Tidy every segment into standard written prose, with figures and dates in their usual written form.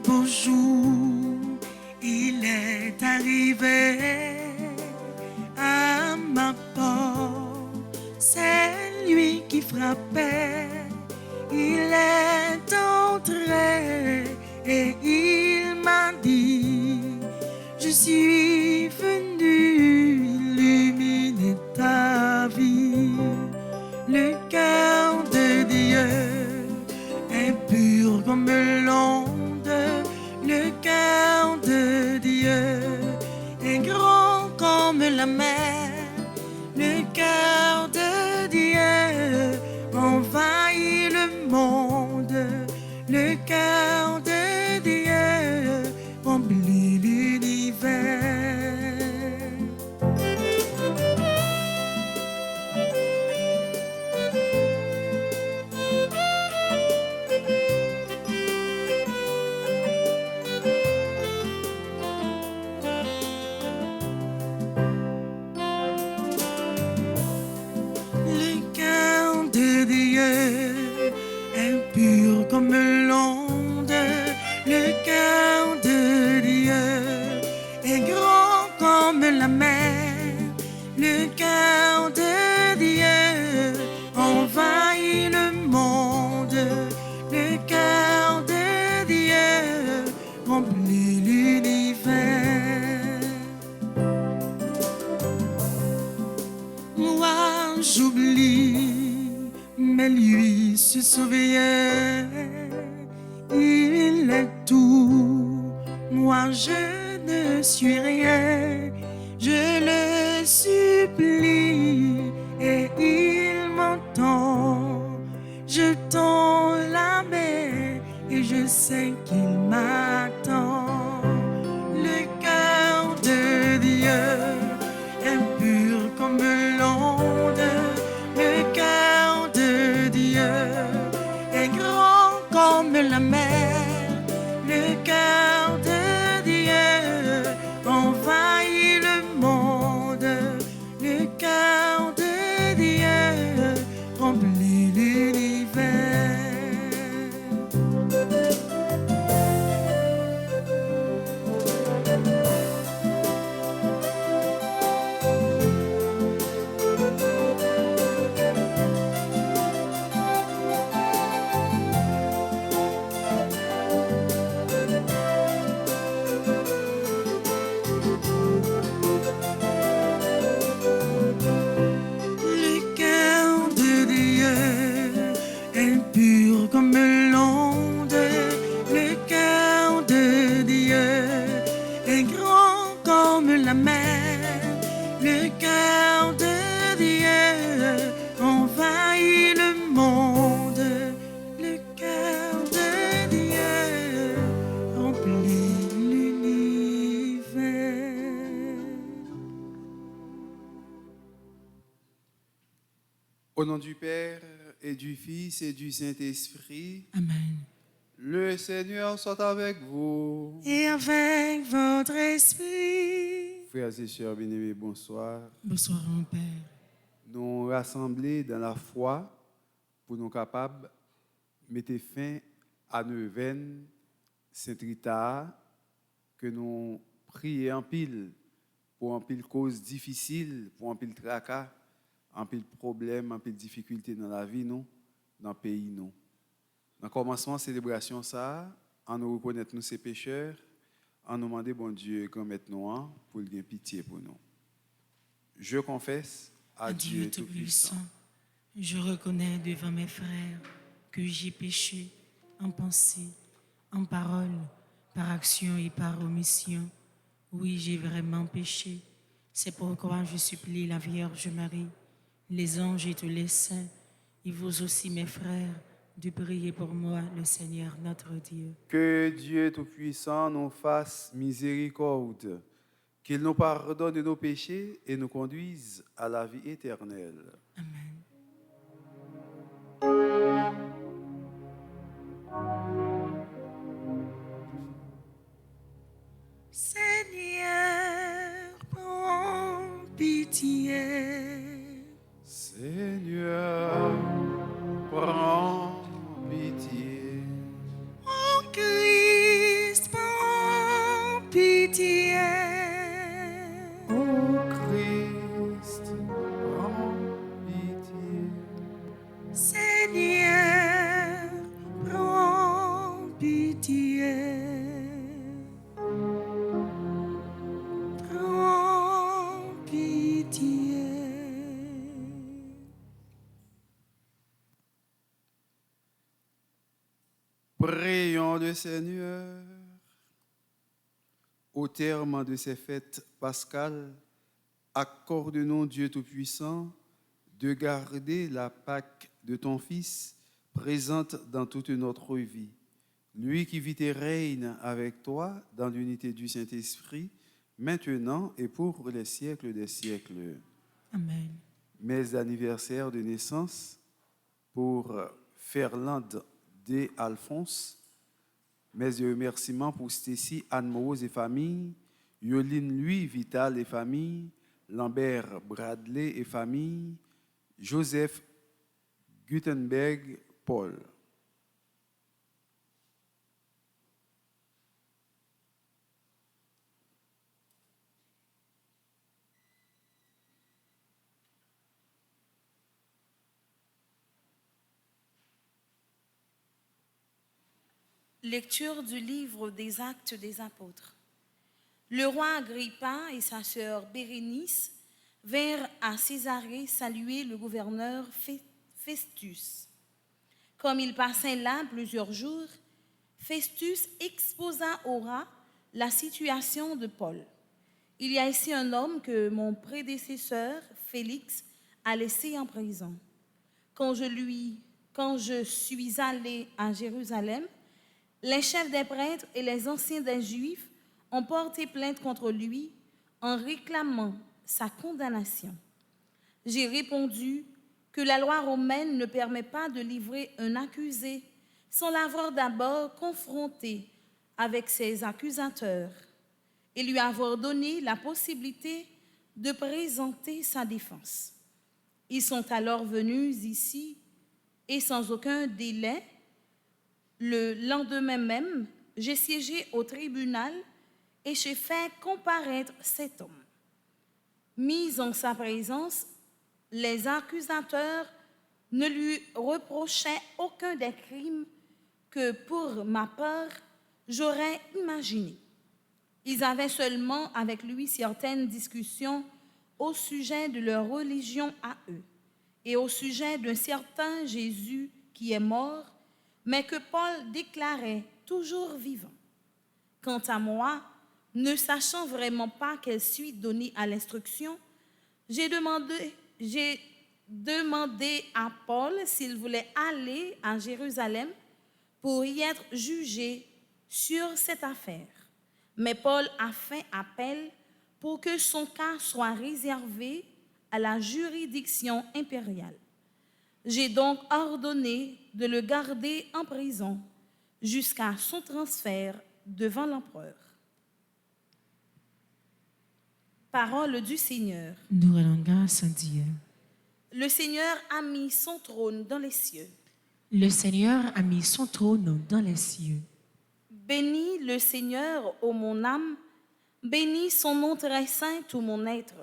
Bonjour, il est arrivé à ma porte, c'est lui qui frappait, il est entré et il m'a dit, je suis venu illuminer ta vie, le cœur de Dieu est pur comme l'onde. Le cœur de Dieu est grand comme la mer. Le cœur de Dieu envahit le monde. Le cœur de Dieu remplit l'univers. Est pur comme l'onde, le cœur de Dieu est grand comme la mer, le cœur de Dieu envahit le monde, le cœur de Dieu remplit l'univers. Moi j'oublie, mais lui se souvient, il est tout, moi je ne suis rien, je le supplie et il m'entend, je tends la main et je sais qu'il m'attend. Le cœur de Dieu est pur comme l'onde, le cœur de Dieu est grand comme la mer, le cœur de Dieu envahit le monde, le cœur de Dieu remplit l'univers. Au nom du Père et du Fils et du Saint-Esprit, Amen. le Seigneur soit avec vous. Et avec votre esprit. Frères et sœurs bien-aimés, bonsoir. Bonsoir, mon Père. Nous rassemblés dans la foi pour nous capables de mettre fin à nos veines, Saint-Rita, que nous prions en pile pour en pile cause difficile, pour en pile tracas, en pile problème, en pile difficulté dans la vie, nous, dans le pays, nous. Dans le commencement de la célébration, ça, en nous reconnaître nous ces pécheurs, en nous demander, bon Dieu, grand maître nous, pour qu'il ait pitié pour nous. Je confesse à Dieu Tout-Puissant. Je reconnais devant mes frères que j'ai péché en pensée, en parole, par action et par omission. Oui, j'ai vraiment péché. C'est pourquoi je supplie la Vierge Marie, les anges et tous les saints, et vous aussi mes frères, de prier pour moi, le Seigneur notre Dieu. Que Dieu Tout-Puissant nous fasse miséricorde, qu'il nous pardonne de nos péchés et nous conduise à la vie éternelle. Amen. Seigneur, prends pitié. Seigneur, prends pitié. Oh Christ, prends pitié. Ô Christ, prends pitié. Seigneur, prends pitié. Prends pitié. Prions le Seigneur. Au terme de ces fêtes pascales, accorde-nous, Dieu Tout-Puissant, de garder la Pâque de ton Fils présente dans toute notre vie. Lui qui vit et règne avec toi dans l'unité du Saint-Esprit, maintenant et pour les siècles des siècles. Amen. Mes anniversaires de naissance pour Ferland D. Alphonse, mes remerciements pour Stacy Anne-Mose et famille, Yoline Louis Vital et famille, Lambert Bradley et famille, Joseph Gutenberg Paul. Lecture du livre des Actes des Apôtres. Le roi Agrippa et sa sœur Bérénice vinrent à Césarée saluer le gouverneur Festus. Comme ils passaient là plusieurs jours, Festus exposa au roi la situation de Paul. Il y a ici un homme que mon prédécesseur, Félix, a laissé en prison. Quand je suis allé à Jérusalem, les chefs des prêtres et les anciens des Juifs ont porté plainte contre lui en réclamant sa condamnation. J'ai répondu que la loi romaine ne permet pas de livrer un accusé sans l'avoir d'abord confronté avec ses accusateurs et lui avoir donné la possibilité de présenter sa défense. Ils sont alors venus ici et sans aucun délai, le lendemain même, j'ai siégé au tribunal et j'ai fait comparaître cet homme. Mis en sa présence, les accusateurs ne lui reprochaient aucun des crimes que, pour ma part, j'aurais imaginé. Ils avaient seulement avec lui certaines discussions au sujet de leur religion à eux et au sujet d'un certain Jésus qui est mort, mais que Paul déclarait toujours vivant. Quant à moi, ne sachant vraiment pas quelle suite donner à l'instruction, j'ai demandé à Paul s'il voulait aller à Jérusalem pour y être jugé sur cette affaire. Mais Paul a fait appel pour que son cas soit réservé à la juridiction impériale. J'ai donc ordonné de le garder en prison jusqu'à son transfert devant l'empereur. Parole du Seigneur. Nous rendons grâce à Dieu. Le Seigneur a mis son trône dans les cieux. Le Seigneur a mis son trône dans les cieux. Bénis le Seigneur, ô mon âme, bénis son nom très saint, tout mon être.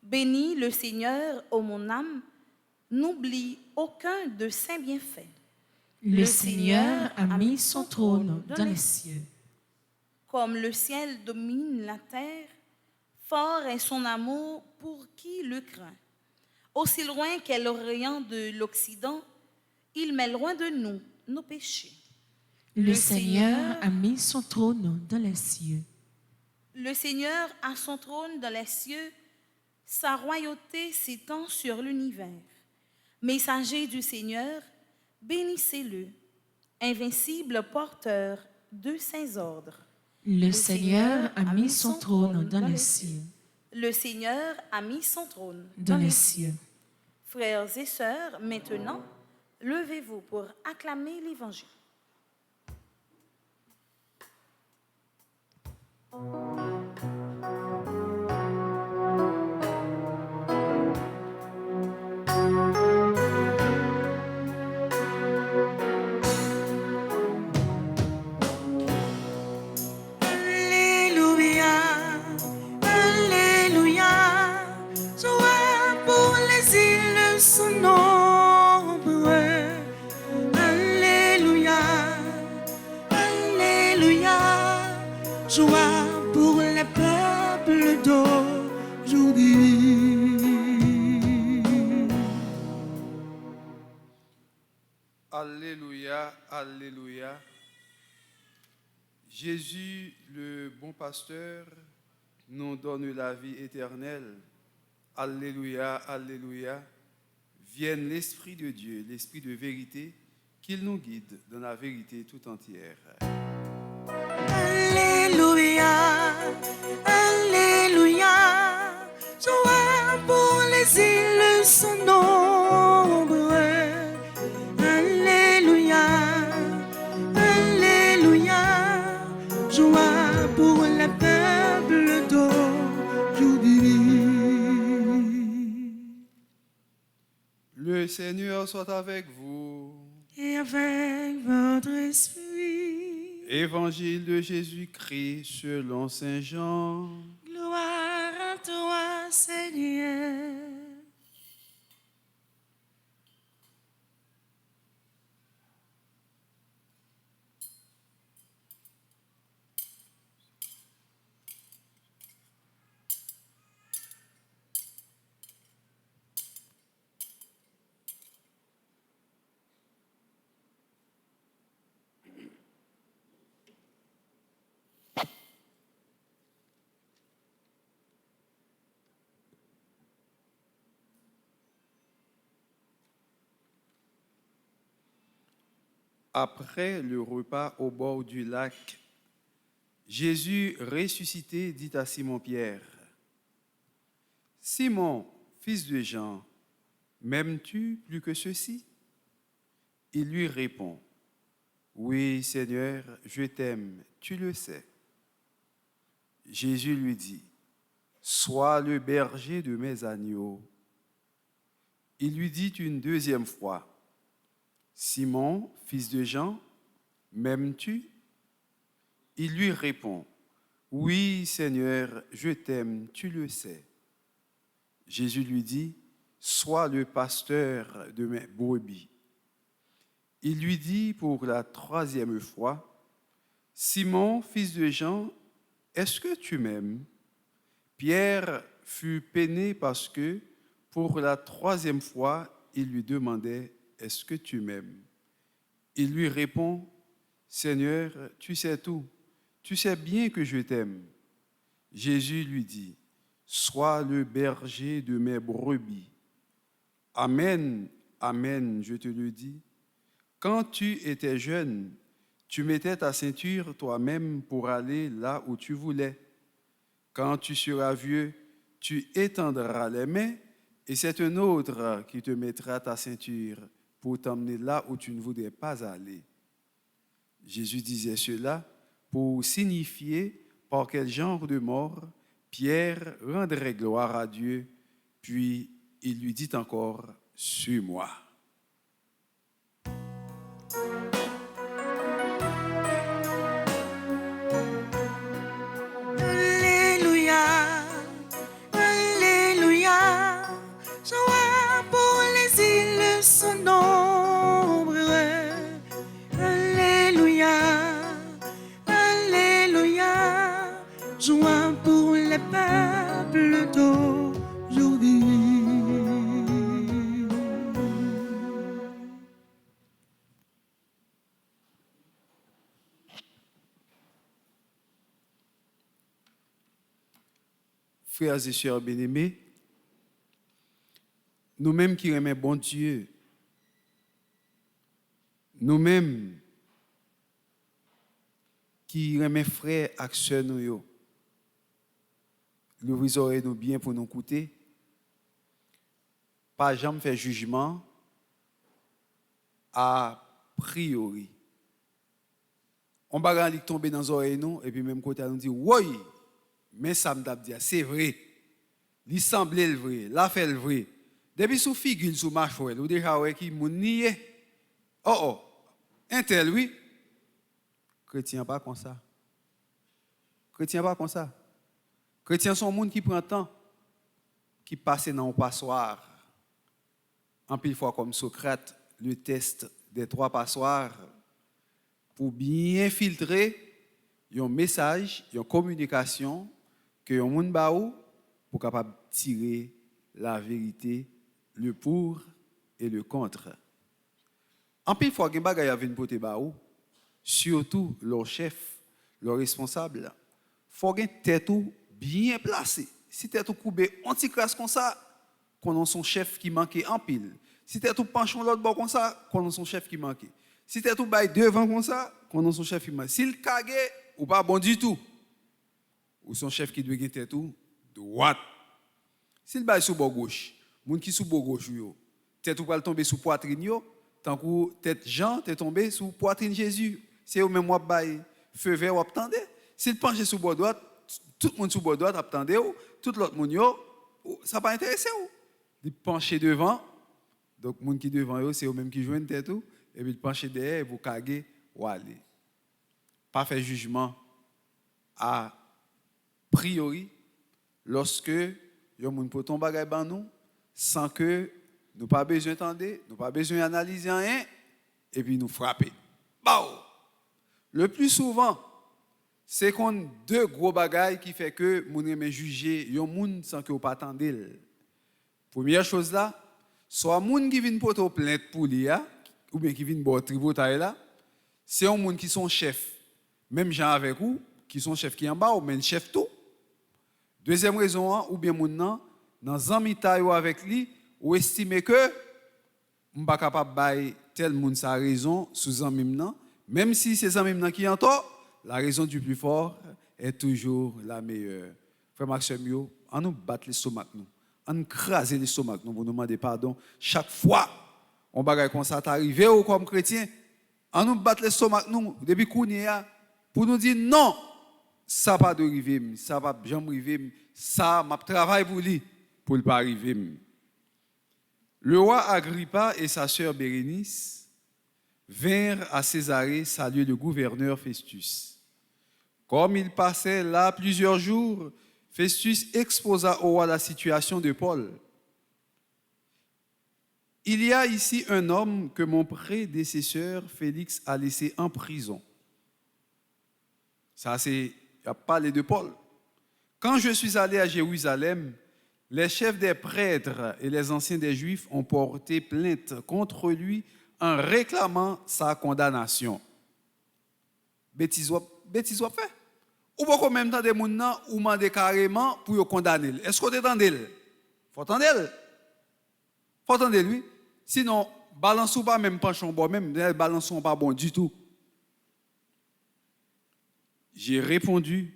Bénis le Seigneur, ô mon âme, n'oublie aucun de ses bienfaits. Le Seigneur a mis son trône dans les cieux. Comme le ciel domine la terre, fort est son amour pour qui le craint. Aussi loin qu'est l'Orient de l'Occident, il met loin de nous nos péchés. Le Seigneur a mis son trône dans les cieux. Le Seigneur a son trône dans les cieux, sa royauté s'étend sur l'univers. Messager du Seigneur, bénissez-le, invincible porteur de ses ordres. Le Seigneur a mis son trône dans les cieux. Le Seigneur a mis son trône Dans les cieux. Frères et sœurs, maintenant, levez-vous pour acclamer l'Évangile. Alléluia, Alléluia, joie pour les îles son nombre. Alléluia, Alléluia, joie pour les peuples d'aujourd'hui. Alléluia, Alléluia. Jésus, le bon pasteur, nous donne la vie éternelle. Alléluia, Alléluia. Vienne l'Esprit de Dieu, l'Esprit de vérité, qu'il nous guide dans la vérité tout entière. Alléluia, Alléluia, joie pour les îles son nombre. Alléluia, Alléluia, joie pour les peuples d'aujourd'hui. Le Seigneur soit avec vous. Et avec votre esprit. Évangile de Jésus-Christ selon Saint Jean. Gloire à toi, Seigneur. Après le repas au bord du lac, Jésus ressuscité dit à Simon-Pierre, « Simon, fils de Jean, m'aimes-tu plus que ceux-ci » Il lui répond, « Oui, Seigneur, je t'aime, tu le sais. » Jésus lui dit, « Sois le berger de mes agneaux. » Il lui dit une deuxième fois, « Simon, fils de Jean, m'aimes-tu » Il lui répond, « Oui, Seigneur, je t'aime, tu le sais. » Jésus lui dit, « Sois le pasteur de mes brebis. » Il lui dit pour la troisième fois, « Simon, fils de Jean, est-ce que tu m'aimes » Pierre fut peiné parce que, pour la troisième fois, il lui demandait, « Est-ce que tu m'aimes » Il lui répond, « Seigneur, tu sais tout, tu sais bien que je t'aime. » Jésus lui dit, « Sois le berger de mes brebis. Amen, amen, je te le dis. Quand tu étais jeune, tu mettais ta ceinture toi-même pour aller là où tu voulais. Quand tu seras vieux, tu étendras les mains et c'est un autre qui te mettra ta ceinture pour t'emmener là où tu ne voudrais pas aller. Jésus disait cela pour signifier par quel genre de mort Pierre rendrait gloire à Dieu, puis il lui dit encore, « Suis-moi ». Alléluia, Alléluia, joie pour les îles sont nombreuses. Alléluia, Alléluia, joie pour les peuples d'aujourd'hui. Frères et sœurs bien-aimés, nous-mêmes qui aimons bon Dieu, nous-mêmes qui aimons frères et sœurs nous, nous oreilles nous bien pour nous écouter, pas jamais faire jugement a priori. On va tomber dans les oreilles nous et puis même côté nous dit oui. Mais ça me dit, c'est vrai. Il semble le vrai, la fait le vrai. Depuis sous figure, sous marche, ou déjà, qui moun nié. Oh, un tel, oui. Chrétien pas comme ça. Chrétien pas comme ça. Chrétien sont monde qui prend temps, qui passe dans un passoire. En pile fois comme Socrate, le test des 3 passoires, pour bien filtrer un message, une communication, que yon moun ba ou pour capable tirer la vérité, le pour et le contre. En pile fois gen bagay a vinn pote ba ou, surtout leur chef, leur responsable, faut gen tête ou bien placé. Si tête ou coubé anti-crasse comme ça, qu'on son chef qui manquait en pile. Si tête ou penchon l'autre bord comme ça, qu'on son chef qui manquait. Si tête ou bail devant comme ça, qu'on son chef qui manquait. S'il kage ou pas bon du tout. Ou son chef qui doit être tout droite. S'il bail sous bord gauche, moun qui sous bord gauche yo, tête ou va tomber sous poitrine yo, tant que tête Jean t'est tombé sous poitrine Jésus. C'est au même moi bail feu vert ou attendez. S'il penche sous bord droite, tout le monde sous bord droite attendez ou, tout l'autre moun yo, ça pas intéressé ou. Il penche devant. Donc moun qui devant yo, c'est au même qui joine tête ou et puis il penche derrière pour caguer ou aller. Pas faire jugement à priori, lorsque yon moun pou ton bagay ban nous, sans que nous pas besoin d'entendre, nous pas besoin d'analyser rien, et puis nous frapper. Bao! Le plus souvent, c'est qu'on deux gros bagailles qui fait que moun aime juger yon moun sans que vous pas attendre. Première chose là, soit moun qui vient porter plainte pour lui, ou bien qui vient bon tributaire là, c'est un moun qui sont chef, même gens avec vous, qui sont chef qui en bas, ou même chef tout. Deuxième raison, ou bien moun nan, dans zamita yo avec lui, ou estime que m'pa capable bay tel moun sa raison sous zamim nan, même si c'est zamim nan qui en tort, la raison du plus fort est toujours la meilleure. Frère Maxime yo, on nous battre l'estomac nous, on nous craser l'estomac nous pour nous demander pardon chaque fois on bagay comme ça t'arriver ou comme chrétien, on nous battre l'estomac nous depuis kounya pour nous dire non. Ça pas d'arriver, ça va jamais arriver, ça m'a travail pour lui pour le pas arriver. Le roi Agrippa et sa sœur Bérénice vinrent à Césarée saluer le gouverneur Festus. Comme il passait là plusieurs jours, Festus exposa au roi la situation de Paul. Il y a ici un homme que mon prédécesseur Félix a laissé en prison. Ça c'est il a parlé de Paul. Quand je suis allé à Jérusalem, les chefs des prêtres et les anciens des Juifs ont porté plainte contre lui en réclamant sa condamnation. Bêtise fait. Ou pas même temps des gens ou mandé carrément pour le condamner. Est-ce que vous entendez? Faut attendre. Faut attendre lui. Sinon, balance ou pas même penchon bon même balance ou pas bon du tout. J'ai répondu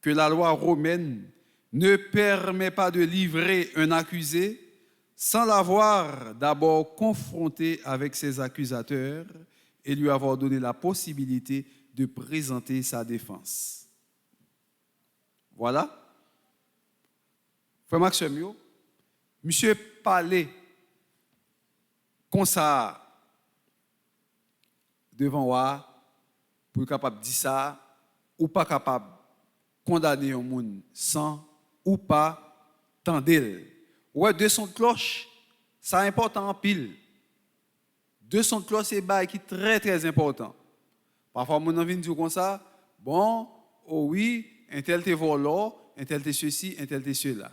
que la loi romaine ne permet pas de livrer un accusé sans l'avoir d'abord confronté avec ses accusateurs et lui avoir donné la possibilité de présenter sa défense. Voilà. Frère Maxime, monsieur parlait comme ça devant moi pour être capable de dire ça ou pas capable de condamner un monde sans ou pas tendre. Ouais, deux sons de cloche, ça est important en pile. Deux sons de cloche, c'est bail qui est très très important. Parfois, mon envie de dire comme ça, bon, oh oui, un tel te volant, un tel te ceci, un tel te cela.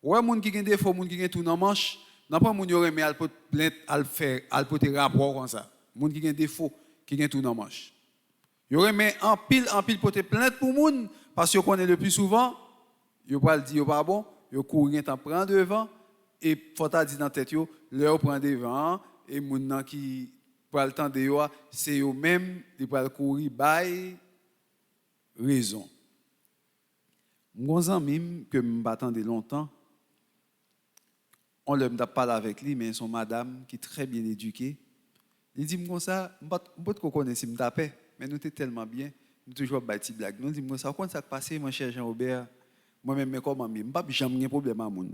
Ouais, moun qui gen défaut, moun qui gen tout dans manche, n'a pas moun yo remet al pot plainte, al faire, al pote rapport comme ça. Moun qui gen défaut, qui gen tout dans manche. Yo remet en pile pote plainte pour moun parce que yo connaît le plus souvent, yo pas le dire yo pas bon, yo courir t'en prend devant et faut ta dit dans tête yo, leur prend devant et moun nan qui pour le temps de yo, c'est eux même qui pour courir bail raison. Mon ami que m'attendais longtemps, on l'aime parler avec lui, mais son madame qui est très bien éduquée. Il dit comme ça, je ne connais pas si mais nous sommes tellement bien, nous toujours bâti blague. Nous dit comme ça, quand ça passe, mon cher Jean-Robert, moi-même comment je n'ai jamais de problème à moun.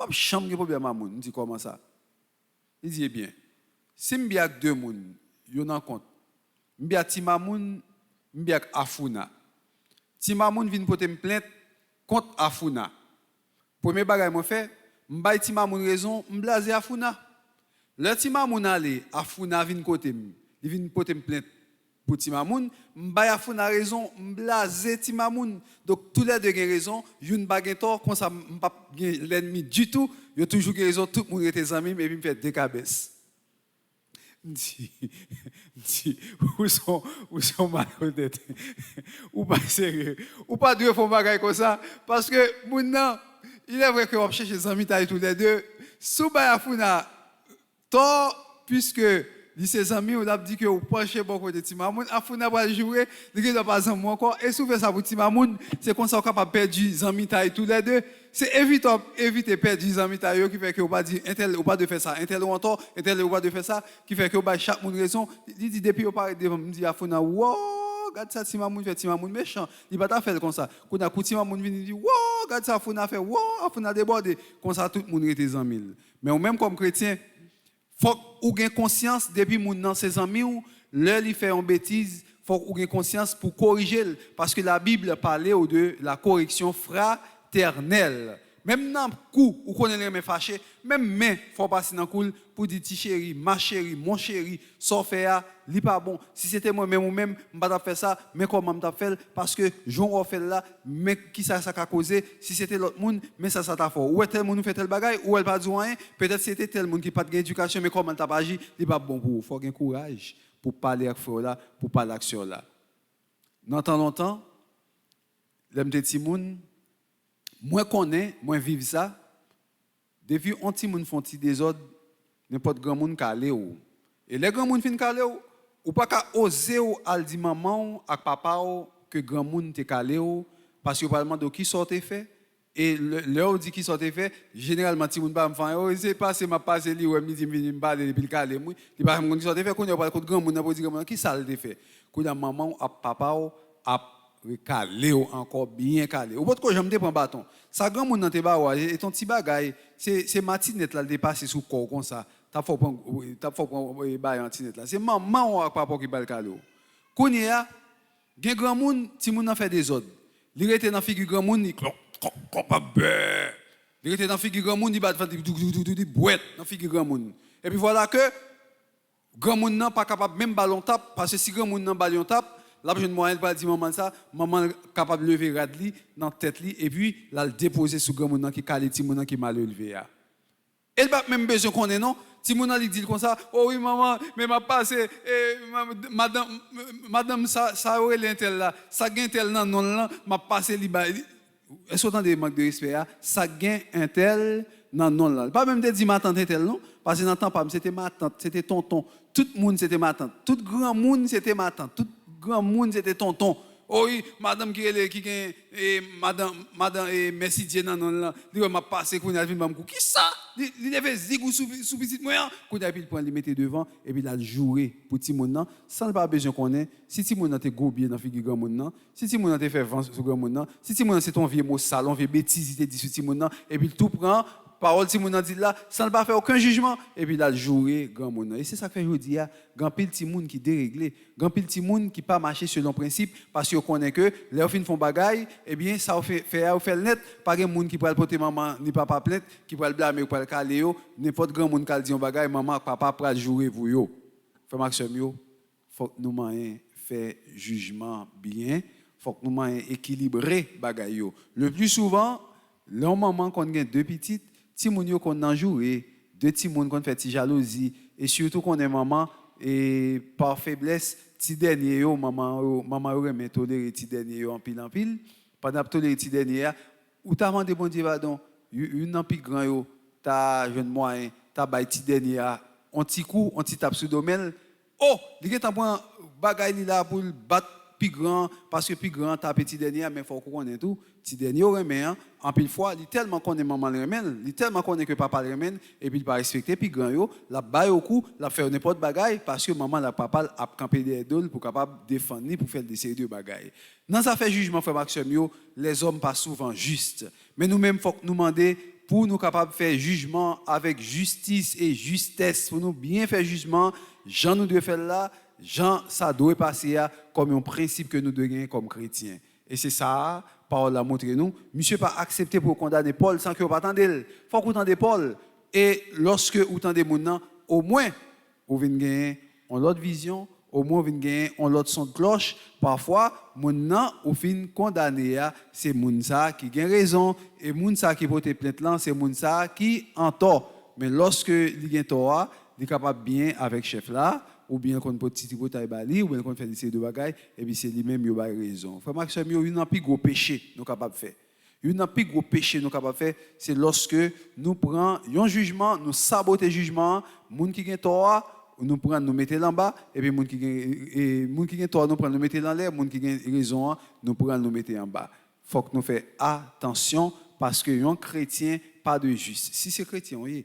Je n'ai jamais de problème à moun. Il dit comment ça? Il dit bien, si je suis avec deux moun, yo nan compte. Je suis avec Timamoun, je suis avec Afuna. Timamoun vient porter une plainte contre Afuna. Premier bagage moi fait, je vais Timamoun raison, je blase Afuna. Le Timamoun allé, Afuna vient côté, il vient porter une plainte pour Timamoun, je vais Afuna raison, je blase Timamoun. Donc tous les deux ont raison, une bague tort comme ça pas l'ennemi du tout, il a toujours raison, tout le monde est amis et puis me fait des cabesses. Où sont malhonnêtes, ou pas sérieux, ou pas deux fois bagaille comme ça, parce que maintenant, il est vrai que on cherche les amis tous les deux, sous Bayafuna, tort, puisque ses amis, on a dit que vous penchez beaucoup de Timamoun, Afuna va jouer, il ne pas en encore, et souvent ça pour Timamoun, c'est comme ça qu'on est capable de perdre les amis tous les deux. C'est éviter de perdre les amis qui fait que vous pas dire un tel ou pas de faire ça, un tel ou encore, un tel ou pas de faire ça, qui fait que vous chaque monde raison. Il dit depuis vous parlez devant me dit Afuna, wow, regarde ça Timamoun fait Timamoun méchant. Il va pas faire comme ça. Quand a coup Timamoun vient dit wow, regarde ça Afuna fait wow, Afuna débordé. Comme ça tout le monde était amis. Mais même comme chrétien, faut ou gain conscience depuis moun dans ses amis ou leur lui fait une bêtise, faut ou gain conscience pour corriger parce que la Bible parlait de la correction fraternelle. Même dans le coup où on est fâché, même mais faut passer dans le coup pour dire ti chéri, ma chérie, mon chéri, ça fait li pas bon. Si c'était moi même ou même m'pas faire ça, mais comment m't'a fait parce que j'on fait là, mais qui ça a causé si c'était l'autre monde, mais ça t'a fait. Ou tel monde fait tel bagaille ou elle pas dit rien, peut-être c'était tel monde qui pas de éducation mais comment t'as pas agi, li pas bon pour faut gain courage pour parler avec frère là, pour parler avec sœur là. Dans temps longtemps, l'aime de ti moun moi connais, moi vivre ça. Depuis on ti moun font ti désordre, n'importe grand monde ka aller ou. Et les grand monde fin ka aller ou pas ka oser ou al di maman ak papa ou que grand monde te ka aller ou parce que parlement de qui sorte fait et leur dit qui sorte fait généralement ti moun pas me faire oh c'est passé m'a passé li ou me dit me parler depuis ka aller moi il pas me qui sorte fait qu'on a pas grand monde n'a pas dit grand monde qui ça le fait qu'on a maman ak papa ou calé encore bien calé. Ou pas que j'aime prendre bâton. Ça grand monde dans tes ba et ton petit bagaille, c'est matinette là dépasser sous corps comme ça. T'as faut prendre bail antinette là. C'est maman ou papa qui bal calé. Kounya gen grand monde, ti moun nan fait des ordres. Li rete dans figure grand monde, il rete dans figure grand monde, il bat boîte dans figure grand monde. Et puis voilà que grand monde nan pas capable même ballon tape parce que si grand monde nan ballon tape là, je ne moyen pas dire maman ça, maman capable de lever radli dans tête li et puis là le déposer sur grand monde qui calé ti moun qui mal levé a. Elle pas même besoin qu'on est non, ti moun li dit comme ça, oh oui maman, mais m'a passé madame ça ouais l'intel là, ça gain tel non là, m'a passé li ba. Est-ce autant des manque de respect ça gain un tel non là. Pas même de dire ma tante tel non, parce que dans temps pas c'était ma tante, c'était tonton, tout le monde c'était ma tante, tout grand monde c'était ma tante, tout grand monde c'était tonton. Oh oui, madame qui est madame merci Dieu non là, il m'a passé qu'on a vu m'a qui ça? Il avait zigou sous petit moyen, qu'on a puis prendre, il mettait devant et puis il a joué pour petit monde nan, sans pas besoin qu'on ait. Si petit monde te gobier dans figure grand monde nan, si petit monde te fait vent sur grand monde nan, si petit monde c'est ton vieux mot salon, vieux bêtise, il te dit sur petit monde nan et puis tout prend parole si mon dit là sans pas faire aucun jugement et puis là jouer grand monde et c'est ça que je dis a grand pile petit monde qui déréglé grand pile petit monde qui pas marcher selon principe parce que connaît que les fin font bagaille et bien ça fait le net pas grand monde qui peut porter maman ni papa plainte qui peut le blâmer ou peut le caler yo n'importe grand monde qui dit un bagaille maman papa pour jouer pour yo frère Maxime yo faut que nous moyen faire jugement bien faut que nous moyen équilibrer bagaille yo le plus souvent le maman qu'on gagne deux petites ti moun yo qu'on en jouer deux ti moun qu'on fait ti jalousie et surtout qu'on est maman et par faiblesse ti dernier yo maman yo remet tolérer ti dernier yo en pile pendant tolérer ti dernier ou t'a demandé bon Dieu pardon une en plus grand yo t'a jeune moyen t'a bay ti dernier on ti coup on ti tape sous domaine oh il est en point bagaille là pour battre plus grand parce que plus grand ta petit dernier mais faut qu'on ait tout petit dernier remet en pile fois il tellement connaît maman le remet il tellement connaît que papa le remet et puis il pas respecter plus grand yo la baille au cou la faire n'importe bagaille parce que maman la papa a campé des dol pour capable défendre ni pour faire des séries de bagaille dans ça fait jugement frère Maxime yo les hommes pas souvent justes mais nous même faut nous demander pour nous capable faire jugement avec justice et justesse pour nous bien faire jugement Jean nous devons faire là Jean, ça doit passer comme un principe que nous devons gagner comme chrétiens. Et c'est ça, Paul a montré nous. Monsieur pas accepté pour condamner Paul sans que vous attendez. Il faut que vous attendez Paul. Et lorsque vous attendez mon au moins, vous venez gagner une autre vision, au moins vous venez gagner une autre son de cloche. Parfois, mon nom, vous venez condamner, c'est Mounsa qui a raison. Et Mounsa qui porte plainte là, c'est Mounsa qui en tort. Mais lorsque il a tort, il est capable bien avec chef là. Ou bien qu'on peut titi bataille bali ou bien qu'on fait des séries de bagailles et puis c'est lui-même qui a raison. Frère Maxime, il y a un plus gros péché nous capable faire. Il y a un plus gros péché nous capable faire, c'est lorsque nous prenons un jugement, nous sabotons le jugement, moun qui gagne tort, nous prenons nous mettre en bas et puis moun qui gagne tort nous prenons nous mettre en l'air, moun qui gagne raison, nous prenons nous mettre en bas. Faut que nous fassions attention parce que un chrétien pas de juste. Si c'est chrétien, oui.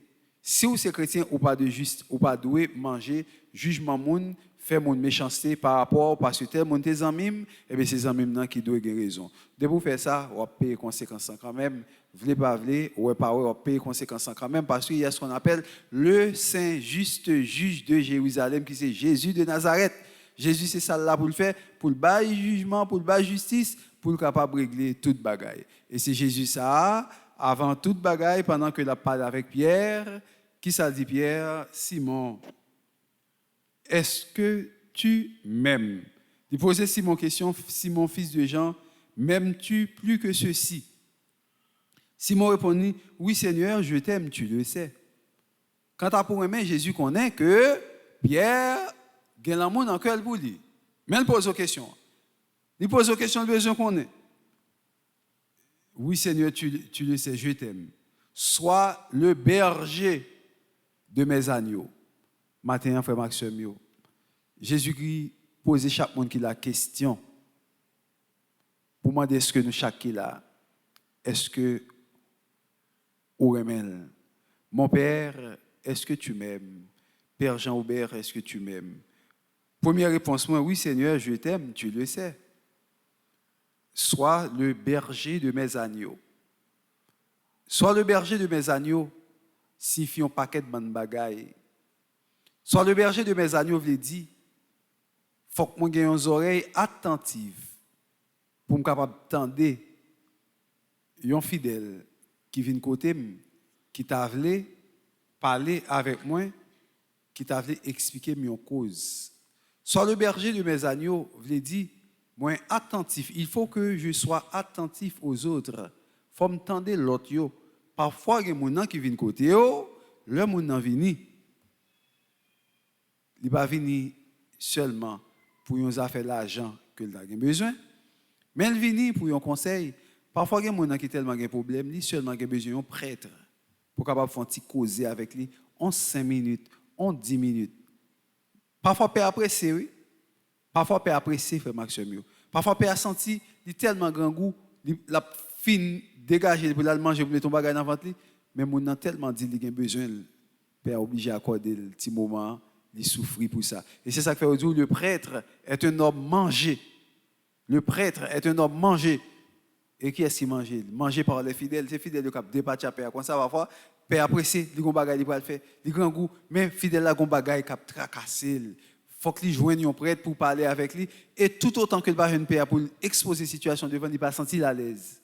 Si vous êtes chrétien ou pas de juste, ou pas doué manger jugement moun, faire mon méchanceté par rapport parce que tel monde tes amis, et bien ces amis là qui doivent avoir raison. De vous faire ça, on va payer conséquences quand même. Voulez pas voulez, ou pas on va payer conséquences quand même parce qu'il y a ce qu'on appelle le saint juste juge de Jérusalem qui c'est Jésus de Nazareth. Jésus c'est ça là pour le faire, pour le bail jugement, pour le bail justice, pour le capable de régler toute bagaille. Et c'est Jésus ça avant toute bagaille pendant que la parle avec Pierre. Qui ça dit Pierre? Simon, est-ce que tu m'aimes? Il posait Simon question, Simon fils de Jean, m'aimes-tu plus que ceci? Simon répondit, oui Seigneur, je t'aime, tu le sais. Quand tu pour aimer, Jésus connaît que Pierre a l'amour dans le cœur pour lui. Mais il pose aux questions. Il pose aux questions de besoin qu'on ait. Oui Seigneur, tu le sais, je t'aime. Sois le berger de mes agneaux. Matin, frère Maxime, Jésus-Christ posait chaque monde qui la question. Pour moi, est-ce que nous chaque qui là, est-ce que ou remel? Mon Père, est-ce que tu m'aimes? Père Jean-Aubert, est-ce que tu m'aimes? Première réponse, moi, oui Seigneur, je t'aime, tu le sais. Sois le berger de mes agneaux. Sois le berger de mes agneaux, signifie un paquet de bonnes bagailles. Sois le berger de mes agneaux, veut dire, faut que moi ait une oreille attentive pour me capable d'entendre un fidèle qui vient côté qui t'a voulu parler avec moi, qui t'a voulu expliquer mes causes. Sois le berger de mes agneaux, veut dire, moi attentif. Il faut que je sois attentif aux autres. Faut me tendre l'autre yo. Parfois il y a des gens qui viennent côté yo, le monde nan vini. Il pas vini seulement pour une affaire l'argent que il a besoin, mais il vini pour un conseil. Parfois il y a des gens qui tellement un problème, lui seulement a besoin d'un prêtre pour capable faire un petit causer avec lui en 5 minutes, en 10 minutes. Parfois peut apprécier oui. Parfois peut apprécier frère Maxime. Parfois, père a senti, il tellement grand goût, la fin dégagé pour aller manger, pour mettre ton bagage dans le ventre, mais mon a tellement dit qu'il a besoin, père obligé à accorder le petit moment, il souffrit pour ça. Et c'est ça que fait aujourd'hui, le prêtre est un homme mangé. Le prêtre est un homme mangé. Et qui est-ce qui mange? Mangé par les fidèles. C'est fidèle qui débattent à père. Comme ça, parfois, père apprécie, il y a un bagage qui va le faire, il grand goût, mais fidèle là, il y a un bagage qui a tracassé. Il faut qu'il joigne un prêtre pour parler avec lui. Et tout autant que le bagage père pour exposer la situation devant, il ne pas sentir à l'aise.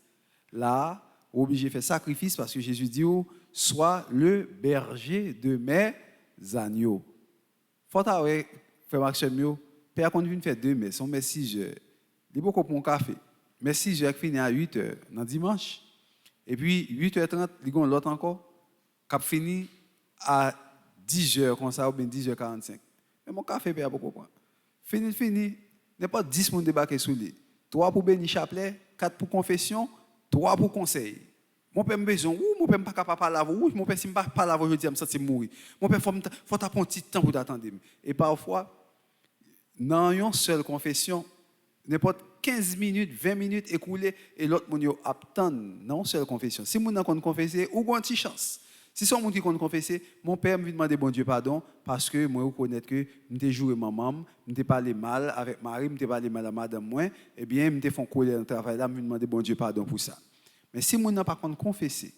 Là, obligé de faire sacrifice parce que Jésus dit, sois le berger de mes agneaux. Faut avoir fait Maxime, père qu'on vient faire 2 mai, son mais 6 heures. Il est beaucoup pour un café. Mais 6 heures fini à 8 heures dans dimanche. Et puis 8h30, il y a l'autre encore qui a fini à 10 heures comme ça ou bien 10h45. Mais mon café père beaucoup prendre. Fini, n'est pas 10 personnes débarquer sous lui. 3 pour bénir chapelet, 4 pour confession, 3 pour conseil. Mon père me besoin, mon père pas capable parler avec vous, mon père si pas parler avec vous, je dis me sentir mourir. Mon père faut t'apprendre un petit temps pour t'attendre. Et parfois dans une seule confession, n'importe 15 minutes, 20 minutes écoulées et l'autre monde attend dans une seule confession. Si mon compte confesser, ou une petite chance. Si son monde qui compte confesser, mon père me demande bon Dieu pardon parce que moi reconnaît que m'étais joué maman, m'étais parlé mal avec Marie, m'étais parlé mal à madame moi, eh bien m'étais fait colère dans travail là, me demander bon Dieu pardon pour ça. Mais si mon n'a pas compte confesser,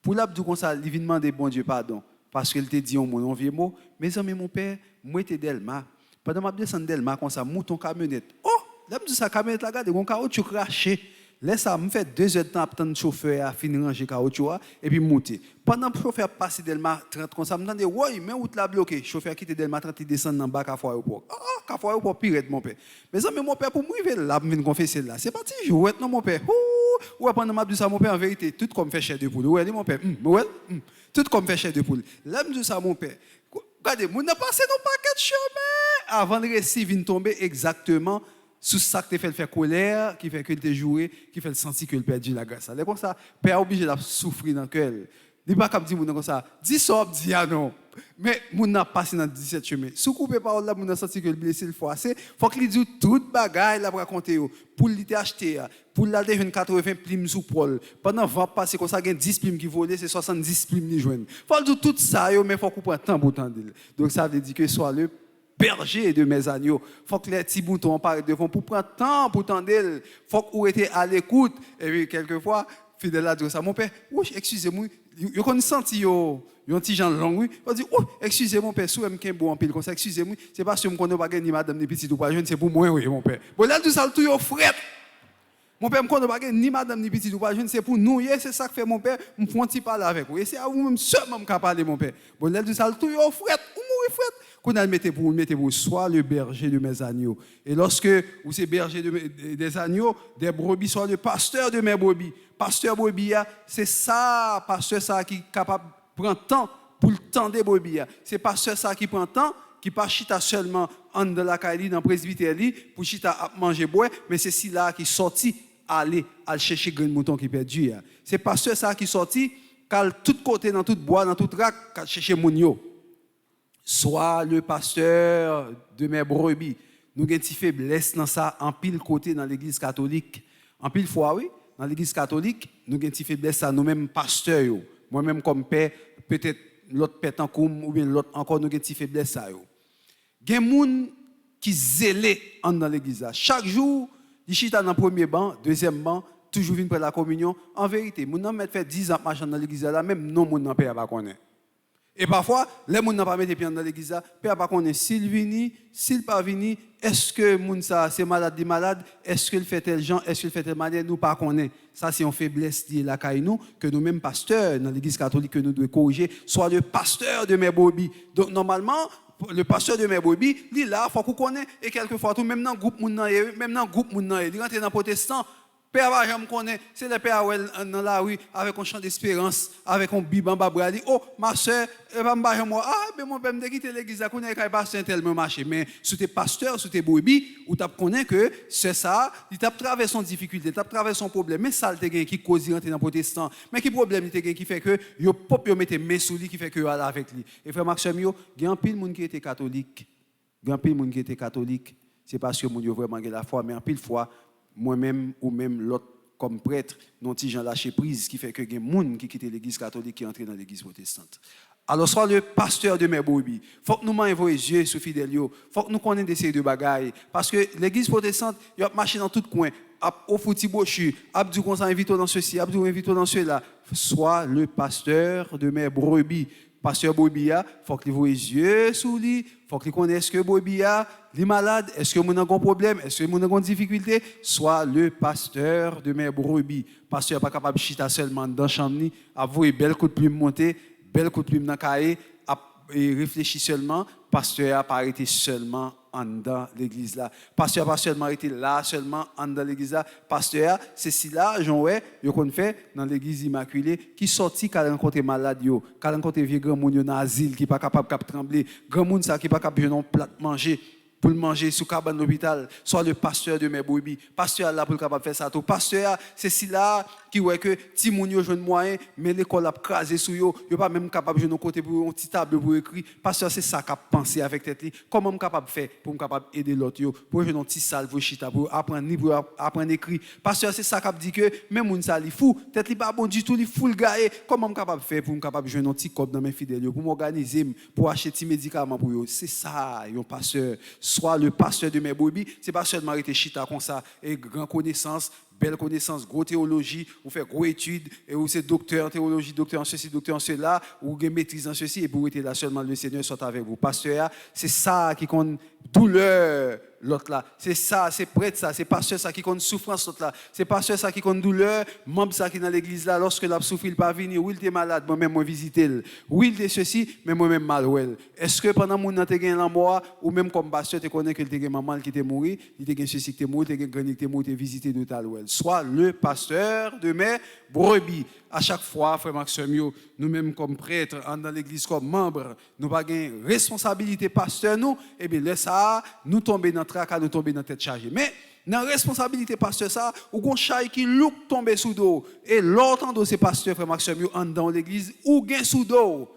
pour l'abdou comme ça, il vient demander bon Dieu pardon parce qu'il te dit un vieux mot, mes amis mon père, moi était Delma. Pendant ma descendre Delma comme ça, mouton camionnette. Oh, là me dit ça camionnette là, regarde, mon caoutchouc craché. Laisse ça me fait 2 heures de temps attendre le chauffeur à finir ranger caoutchouc et puis monter. Pendant que le chauffeur passe Delma 30 comme ça, me dit ouais, mais route la bloqué. Chauffeur quitte Delma 30 il descend dans bas Carrefour aéroport. Ah, Carrefour aéroport pire mon père. Mais ça mais mon père pour moi là me venir confesser là. C'est parti jouer non mon père. Ouais pendant m'a dit ça mon père en vérité tout comme fait chair de poule. Ouais mon père. Ouais. Tout comme fait chair de poule. Là me dit ça mon père. Regardez, mon a passé nos paquets de chemin avant de réussir vient tomber exactement sous ça que fait faire colère, qui fait que te jouer, qui fait le sentir que le perdu la grâce. C'est comme ça, père obligé de souffrir dans le cœur. Il pas comme dire mon comme ça, dis ça dis ah non. Mais mon n'a passé dans 17 chemins. Sous couper parole là, mon a senti que le blessé le fois assez, faut qu'il dise toute bagaille là pour raconter pour lui acheter pour la devine 80 plumes sous Paul. Pendant 20 passer comme ça gain 10 plumes qui volent, c'est 70 plumes li joindre. Faut dire tout ça mais faut qu'on prenne temps pour temps. Donc ça veut dire que soit le berger de mes agneaux. Il faut que les petits boutons parlent devant pour prendre temps pour tendre. Il faut qu'on était à l'écoute. Et puis, quelquefois, fidèle à dire ça. Mon père, excusez-moi, je connais senti un petit gens long. Il dit, excusez-moi, mon père, si vous avez un bon pile comme ça, excusez-moi, c'est parce que je ne connais pas ni madame ni petit ou pas jeune, c'est pour moi, oui, mon père. Bon, là, tout ça, tout est fret. Mon père, je ne connais pas ni madame ni petit ou pas jeune, c'est pour nous. C'est ça que fait mon père, je me fais un petit parler avec vous. Et c'est à vous-même seulement que je parler, mon père. Bon, là, tout ça, tout est fret. Ou fret. Qu'on a mettez pour soit le berger de mes agneaux. Et lorsque vous êtes berger des agneaux, des brebis, soit le pasteur de mes brebis. Pasteur brebis, c'est ça, pasteur ça qui est capable de prendre temps pour le temps des brebis. C'est pasteur ça qui prend temps, qui pas chita seulement en de la caille dans le presbytère pour chita à manger boire, mais c'est si là qui sorti aller chercher grain mouton qui perdu. C'est pasteur ça qui sorti cal tout côté dans tout bois, dans tout rack, chercher mounio. Soit le pasteur de mes brebis. Nous avons une faiblesse dans ça en pile côté dans l'église catholique. En pile fois, oui, dans l'église catholique, nous avons une faiblesse à nous-mêmes pasteurs. Moi-même comme père, peut-être l'autre père en comme ou bien l'autre encore, nous avons une faiblesse à eux. Il y a des gens qui zélés dans l'église. Chaque jour, ils sont dans le premier banc, deuxième banc, toujours viennent prendre la communion. En vérité, nous avons fait 10 ans de marche dans l'église, même non, nous n'avons pas connaître. Et parfois, les gens n'ont pas mis les pieds dans l'église, ils ne pas connaître s'il vient, s'il pas vient, est-ce que moun ça c'est malade des malades, est-ce qu'il fait tel gens, est-ce qu'il fait tel malade, nous pas connaître. Ça c'est une faiblesse de la caille nous que nous mêmes pasteurs dans l'église catholique que nous devons corriger, soit le pasteur de mes brebis. Donc normalement le pasteur de mes brebis, il là faut qu'on connaisse et quelquefois tout même dans groupe moun même dans groupe moun il rentre dans protestant. Père Abraham connaît, c'est le père dans la rue avec un chant d'espérance, avec un bib en bas, il dit, oh, ma soeur, moi, mais mon père me dit quitter l'église, qu'on est pasteur tellement marché. Mais sous tes pasteurs, sous tes brebis, où tu connais que c'est ça, il t'a traversé son difficulté, il t'a traversé son problème. Mais ça, il qui cause rentrer dans le protestant. Mais qui problème il qui fait que, yo pop, yo mette main sous lui, qui fait que yo allait avec lui. Et frère Maxime, il y a un pile monde qui était catholique. Il y a un pile monde qui était catholique. C'est parce que mon Dieu vraiment la foi, mais en pile fois, moi-même ou même l'autre comme prêtre, non petit gens lâcher prise qui fait que des gens qui quittent l'église catholique qui entrent dans l'église protestante. Alors, soit le pasteur de mes brebis, il faut que nous m'envoyions les yeux sur fidèles, il faut que nous connaissions des séries de bagailles. Parce que l'église protestante, il y a marché dans tout coin, au fouti brochu, abdou qu'on s'invite dans ceci, abdou invite dans cela. Soit le pasteur de mes brebis. Pasteur Bobia, il faut qu'il voie les yeux sur lui, il faut qu'il connaisse que Bobia, il est malade, est-ce que vous avez un problème, est-ce que vous avez une difficulté, soit le pasteur de mes brebis. Pasteur n'est pas capable de chita seulement dans la chambre, avouer bel coup de plume monter, bel coup de plume dans le cahier, et réfléchir seulement, pasteur n'a pas arrêté seulement en dans l'église là. Pasteur n'a pas seulement arrêté là, seulement en dans l'église là. Pasteur, c'est si là, j'en ai, qu'on fait dans l'église immaculée, qui sorti, qui a rencontré malade, qui a rencontré vieux grand monde dans l'asile, qui n'est pas capable de trembler, grand monde qui n'est pas capable de manger un plat manger. Pour le manger sous cabane de l'hôpital, soit le pasteur de mes brebis. Pasteur là pour le capable faire ça tout. Pasteur c'est si là qui ouais que ti moun yo jeune moyen mais l'école a crasé sous yo pas même capable de côté pour un petit table pour écrire. Pasteur c'est ça qu'a pensé avec tête li. Comment capable faire pour capable aider l'autre yo pour jouer un petit salle pour chita pour apprendre ni pour apprendre écrire. Pasteur c'est ça qu'a dit que même moun ça li fou, tête li pas bon du tout, li fou le gars. Comment capable faire pour capable jouer un petit cop dans mes fidèles yo pour m'organiser pour acheter des médicaments pour yo. C'est ça, yon pasteur. Soit le pasteur de mes brebis, c'est pas seulement arrêter chita comme ça, et grand connaissance, belle connaissance, gros théologie, ou faire gros études, et ou c'est docteur en théologie, docteur en ceci, docteur en cela, ou vous maîtrise en ceci, et pour être là seulement le Seigneur soit avec vous. Pasteur, c'est ça qui compte douleur, l'autre là. C'est ça, c'est prêtre ça, c'est pasteur ça qui compte souffrance l'autre là. C'est pasteur ça qui compte douleur, membre ça qui est dans l'église là, lorsque l'a souffert, il pas venir, oui, il était malade, moi-même moi visiter. Oui, il était ceci, mais moi-même mal ouais. Est-ce que pendant mon t'es gagné la mort ou même comme pasteur tu connais que t'es gagné maman qui était mort, il était gagné ceci qui était mort, t'es gagné qui était mort, t'es visité de tal ouais. Soit le pasteur de mes brebis. À chaque fois, frère Maxime, nous-mêmes comme prêtres, dans l'église comme membres, nous n'avons pas de responsabilité pasteur nous, et bien laisse ça, nous tomber dans le tracas, nous tomber dans la tête chargée. Mais dans la responsabilité pasteur ça, ou qu'on chaille qui look tomber sous dos, et l'autre de ces pasteurs, frère Maxime, dans l'église, ou gain sous dos,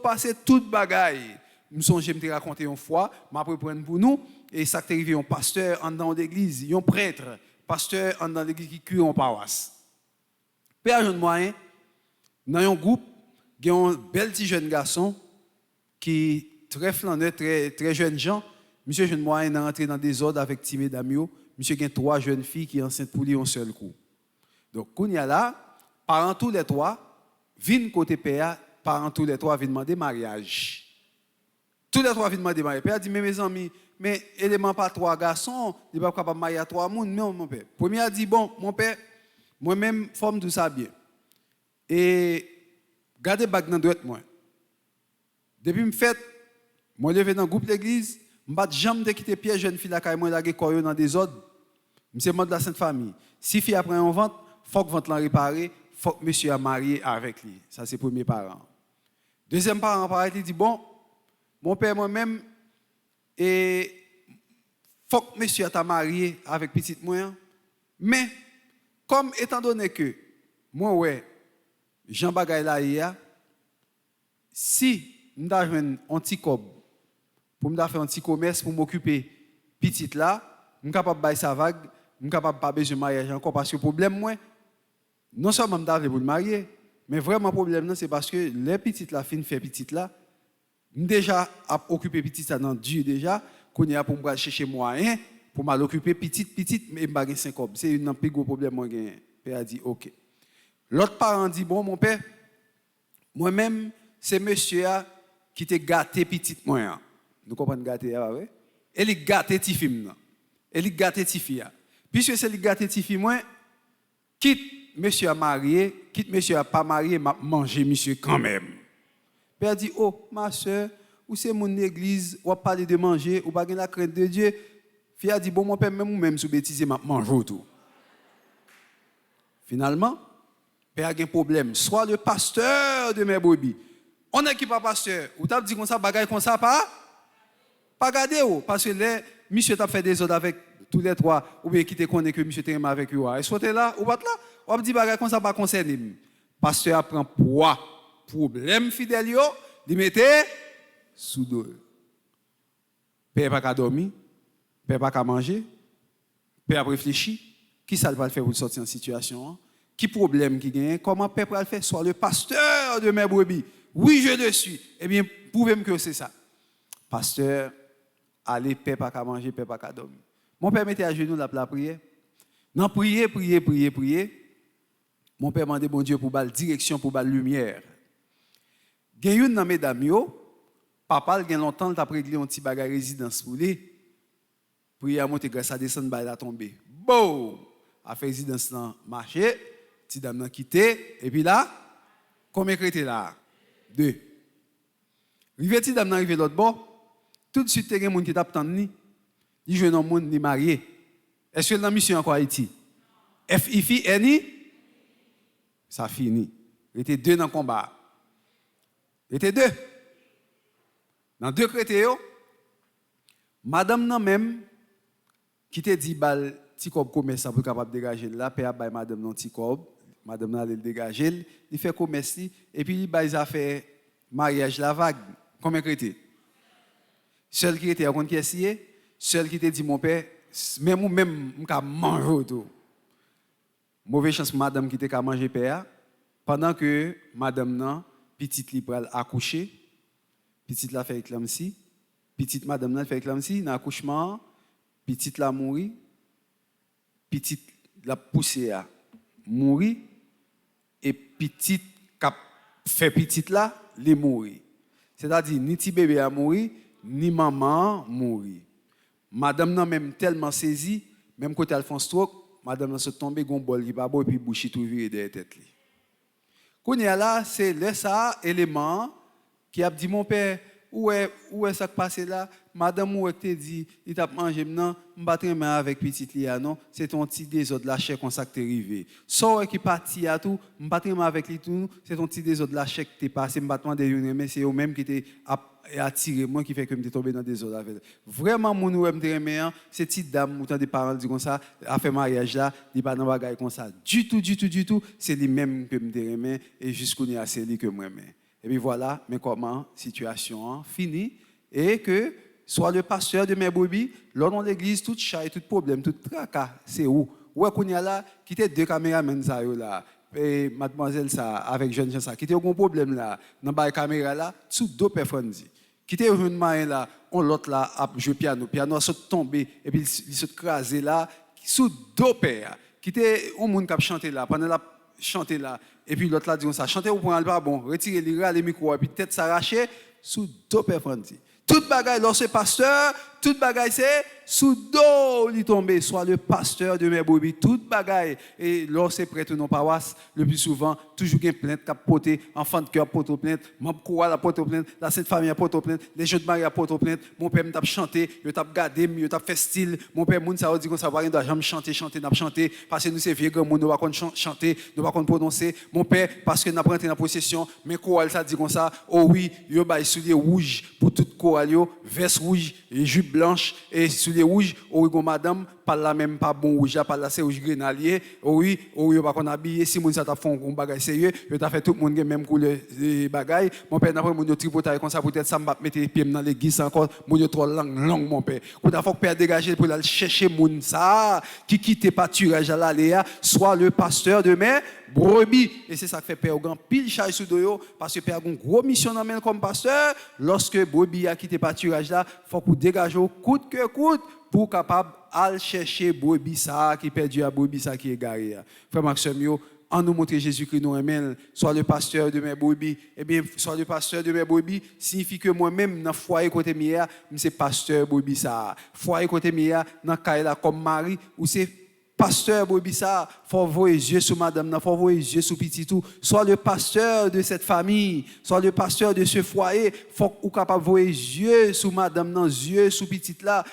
passer toute bagaille. Nous sommes, je me raconter une fois, je vais prendre pour nous, et ça qui est arrivé, un pasteur dans l'église, un prêtre, pasteur dans l'église qui cure en paroisse. Père jeune moyen, dans un groupe, il y a un bel petit jeune garçon qui est très flaneur, très jeune gens. Monsieur jeune moyen est rentré dans des ordres avec Timé Damio. Monsieur a 3 jeunes filles qui sont enceintes pour lui un seul coup. Donc, quand il y a là, parents tous les 3, viennent côté père, parents tous les 3 viennent demander mariage. Tous les 3 viennent demander mariage. Père dit, mais mes amis, mais élément pas 3 garçons, il n'est pas capable de marier à 3 personnes. Non, mon père. Premier a dit, bon, mon père, moi-même, forme tout ça bien. Et gardez bague dans droite moi. Depuis me fait, moi levé dans groupe l'église, m'pas jamais de quitter pied jeune fille la caille moi la koyo dans des ordres. Monsieur membre de la Sainte Famille. Si fille après un vente, faut que vente la réparer, faut que monsieur a marié avec lui. Ça c'est premier parent. Deuxième parent pareil, il dit bon, mon père moi-même et faut que monsieur a marié avec petite moi. Mais comme étant donné que moi ouais Jean Bagay là hier si m'da joine un petit cob pour m'da faire un petit commerce pour m'occuper petite là m'm capable bailler sa vague m'm capable pas besoin de mariage encore parce que problème moi non seulement m'da pour le marier mais vraiment problème c'est parce que les petites là fin fait petite là déjà a occupé petite ça dans Dieu déjà qu'on y a pour me chercher moyen pour m'occuper petite mais pas 5 cob c'est un plus gros problème moi gagne père a dit OK. L'autre parent dit bon mon père moi-même c'est monsieur qui t'a gâté petite moi. Nous comprenons gâté là ouais. Et il gâté ti fille il gâté ti fille. Puisque c'est il gâté ti fille moi quitte monsieur a marié, quitte monsieur a pas marié m'a manger monsieur quand même. Père dit oh ma soeur ou c'est mon église ou parler de manger ou pas la crainte de Dieu. Fille a dit bon mon père même sous bêtise m'a manger tout. Finalement, père a un problème. Soit le pasteur de mes brebis. On est qui pas pasteur. Ou t'as dit comme ça, bagaille comme ça, pas garder ou. Parce que les monsieur t'a fait des ordres avec tous les 3. Ou bien qui te connaît que monsieur t'aime avec eux. Et soit là, ou pas là. Ou dit bagaille comme ça, pas concerné. Pasteur prend poids. Problème fidèle yo, il mettait sous dos. Père pas qu'à dormir. Père pas qu'à manger. Père a réfléchi, qui ça va le faire pour sortir en situation? Qui problème qui gagne? Comment Père va le faire? Soit le pasteur de mes brebis. Oui, je le suis. Eh bien, prouvez-moi que c'est ça. Pasteur, allez, Père pas qu'à manger, Père pas qu'à dormir. Mon Père mettait à genoux la prière. Non, prier. Mon Père m'a demandé bon Dieu pour la direction, pour la lumière. Il y a une dans mesdames, papa, il y a longtemps, il a réglé un petit bagage résidence pour lui. Prier à monter grâce à descendre, il a tombé. Bon, a fait résidence là, marché, petit dame n'a quitté, et puis là, combien était là? 2. Rivé petit dame n'a arrivé l'autre bord, tout de suite, il y a un monde qui t'a attendu, il joue un monde ni marié. Est-ce que la mission encore Haïti? FIFI, ça finit. Il était 2 dans le combat. Il était 2. Dans 2 chrétiens, madame nan même, qui te dit bal petit cob commerçant pour capable dégager là, père bay madame non petit cob, madame nan le dégager, il fait commerce et puis il bay ça fait mariage la vague. Combien chrétiens? Seul qui était à compte qui essayé, seul qui te dit mon père, même ou même m'ka manger tout. Mauvaise chance madame qui te ka manger père pendant que madame nan petite li pral accoucher, petite la fait éclampsie, petite madame nan fait éclampsie dans accouchement, petite la mourir, petite la poussée à mourir et petite cap fait petite là les mourir. C'est-à-dire ni petit bébé a mourir, ni maman mourir. Madame nan même tellement saisie, même quand elle fait un stroke, madame nan se tombe gon bol qui pas bon et puis bouchi tout viré derrière tête li. Kounya là, c'est le ça élément qui a dit mon père où est ça qui passe là, madame où te dit il t'a mangé maintenant, m'pa très mal avec petite lia non, c'est ton petit désordre la chair comme ça que t'es arrivé. So qui parti à tout, m'pa très mal avec lui tout, c'est ton petit désordre la chair que t'es passé, m'pa demander mais c'est eux même qui t'es attiré moi qui fait que m'étais tombé dans des ordres avec. Vraiment mon ou me très c'est petite dame ou tant des parents dit comme ça, a fait mariage là, il pas dans bagaille comme ça. Du tout, c'est lui même que me très et jusqu'au ni c'est lui que moi aimé. Et puis voilà, mais comment situation finie et que soit le pasteur de mes brebis, lors dans l'église, tout chat, tout problème, tout tracas, c'est où? Où est-ce qu'on y a là? Qui était 2 caméramans ça là, et mademoiselle ça avec jeune gens ça, qui était un problème là, dans la caméra là, sous 2 personnes dit. Qui était un marin là, on l'autre là a joué piano a sauté tombé et puis il s'est crasé là sous 2 pères. Qui était un monde qui a chanté là pendant la chanter là et puis l'autre là dit ça chanter au point pas bon retirer les micro et puis tête s'arracher sous 2 personnes. Toute bagaille lorsque pasteur, toute bagaille c'est sous dos il tomber soit le pasteur de mes brebis, toute bagaille et lorsque prêtre non paroisse le plus souvent toujours une plainte qui a porté enfant de cœur porte plainte, membre chorale a porte plainte, la sainte famille a porte plainte, les jeunes mariés a porte plainte, mon père m'a chanté, il t'a gardé, il t'a fait style, mon père moun ça dit qu'on ça va rien jamais chanter n'a chanter parce que nous c'est vieux grand monde nous pas chanter, nous pas prononcer, mon père parce que n'a pas rentré dans possession, mais chorale ça dit comme ça, oh oui, yo bail souliers rouges pour toute chorale yo, veste rouge et jupe blanche et souliers rouges, oh oui madame pas la même pas bon rouge pas là c'est rouge grenadier, oh oui pas qu'on habillé si moun ça t'a font un bagage sérieux, yo t'a fait tout le monde même couleur bagaille, mon père n'a pas moun tripotaille comme ça peut-être ça m'a mettre pied dans l'église encore, moun yo trop long mon père. Quand il faut père dégager pour aller chercher moun ça qui quitte pâturage à l'aléa, soit le pasteur de mes brebis et c'est ça qui fait père grand pile charge sous doyo parce que père a une grosse mission dans main comme pasteur lorsque brebis a quitté pâturage là, faut qu'on dégage coûte que coûte pour capable aller chercher brebis ça qui perdu à brebis ça qui est garé. Frère Maxime yo en nous montrer Jésus-Christ nous aime, soit le pasteur de mes brebis, eh bien, soit le pasteur de mes brebis, signifie que moi-même, dans le foyer côté mia, c'est pasteur brebis ça. Foyer côté mia, dans le comme mari, ou c'est pasteur Bobissa, faut voir les yeux sur madame, faut voir les yeux sur petit tout. Soit le pasteur de cette famille, soit le pasteur de ce foyer, faut ou capable voir les yeux sur madame, les yeux sur petite là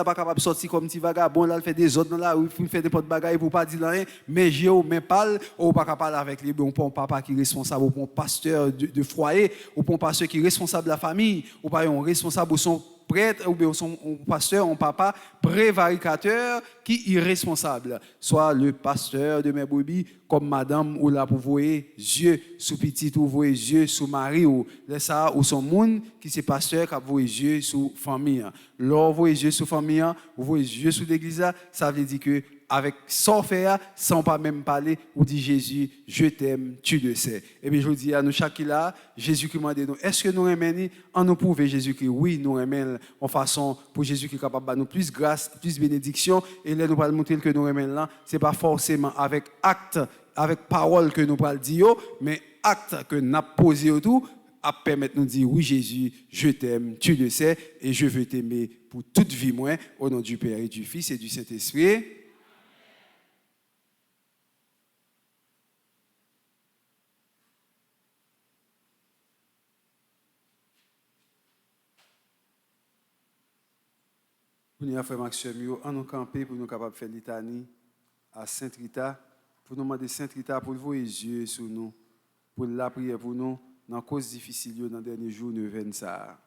pas capable sortir comme petit vagabond là, il fait des autres dans la rue, il fait des potes bagaille pour pas dire rien, mais j'ai au même parle, ou pas capable avec lui, on prend papa qui est responsable, ou prend pasteur de foyer, ou prend pasteur qui est responsable de la famille, ou pas un responsable de son prêtre ou bien son pasteur, un papa prévaricateur qui est irresponsable. Soit le pasteur de mes brebis, comme madame ou là pour voyer Dieu sous petit ou voyer Dieu sous mari ou ça ou son monde qui c'est pasteur qui a voyer Dieu sous famille. Lors voyer Dieu sous famille, vous voyez Dieu sous l'église, ça veut dire que avec sans faire, sans pas même parler, ou dit Jésus, je t'aime, tu le sais. Et bien je dis à nous chaque là, Jésus qui m'a dit nous, est-ce que nous aimons en nous prouver Jésus qui oui, nous aimons en façon pour Jésus qui est capable de nous plus grâce, plus bénédiction, et là nous allons montrer que nous aimons là, c'est pas forcément avec acte, avec parole que nous parlons dire, mais acte que nous avons posé autour, à permettre de nous dire oui Jésus, je t'aime, tu le sais, et je veux t'aimer pour toute vie moi, au nom du Père et du Fils et du Saint-Esprit. Pour nous, frère Maxime, on nous camper pour nous capables de faire litanie à Sainte Rita, pour nous demander Sainte Rita pour vous yeux sur nous, pour la prière pour nous dans les causes difficiles dans les derniers jours de ça.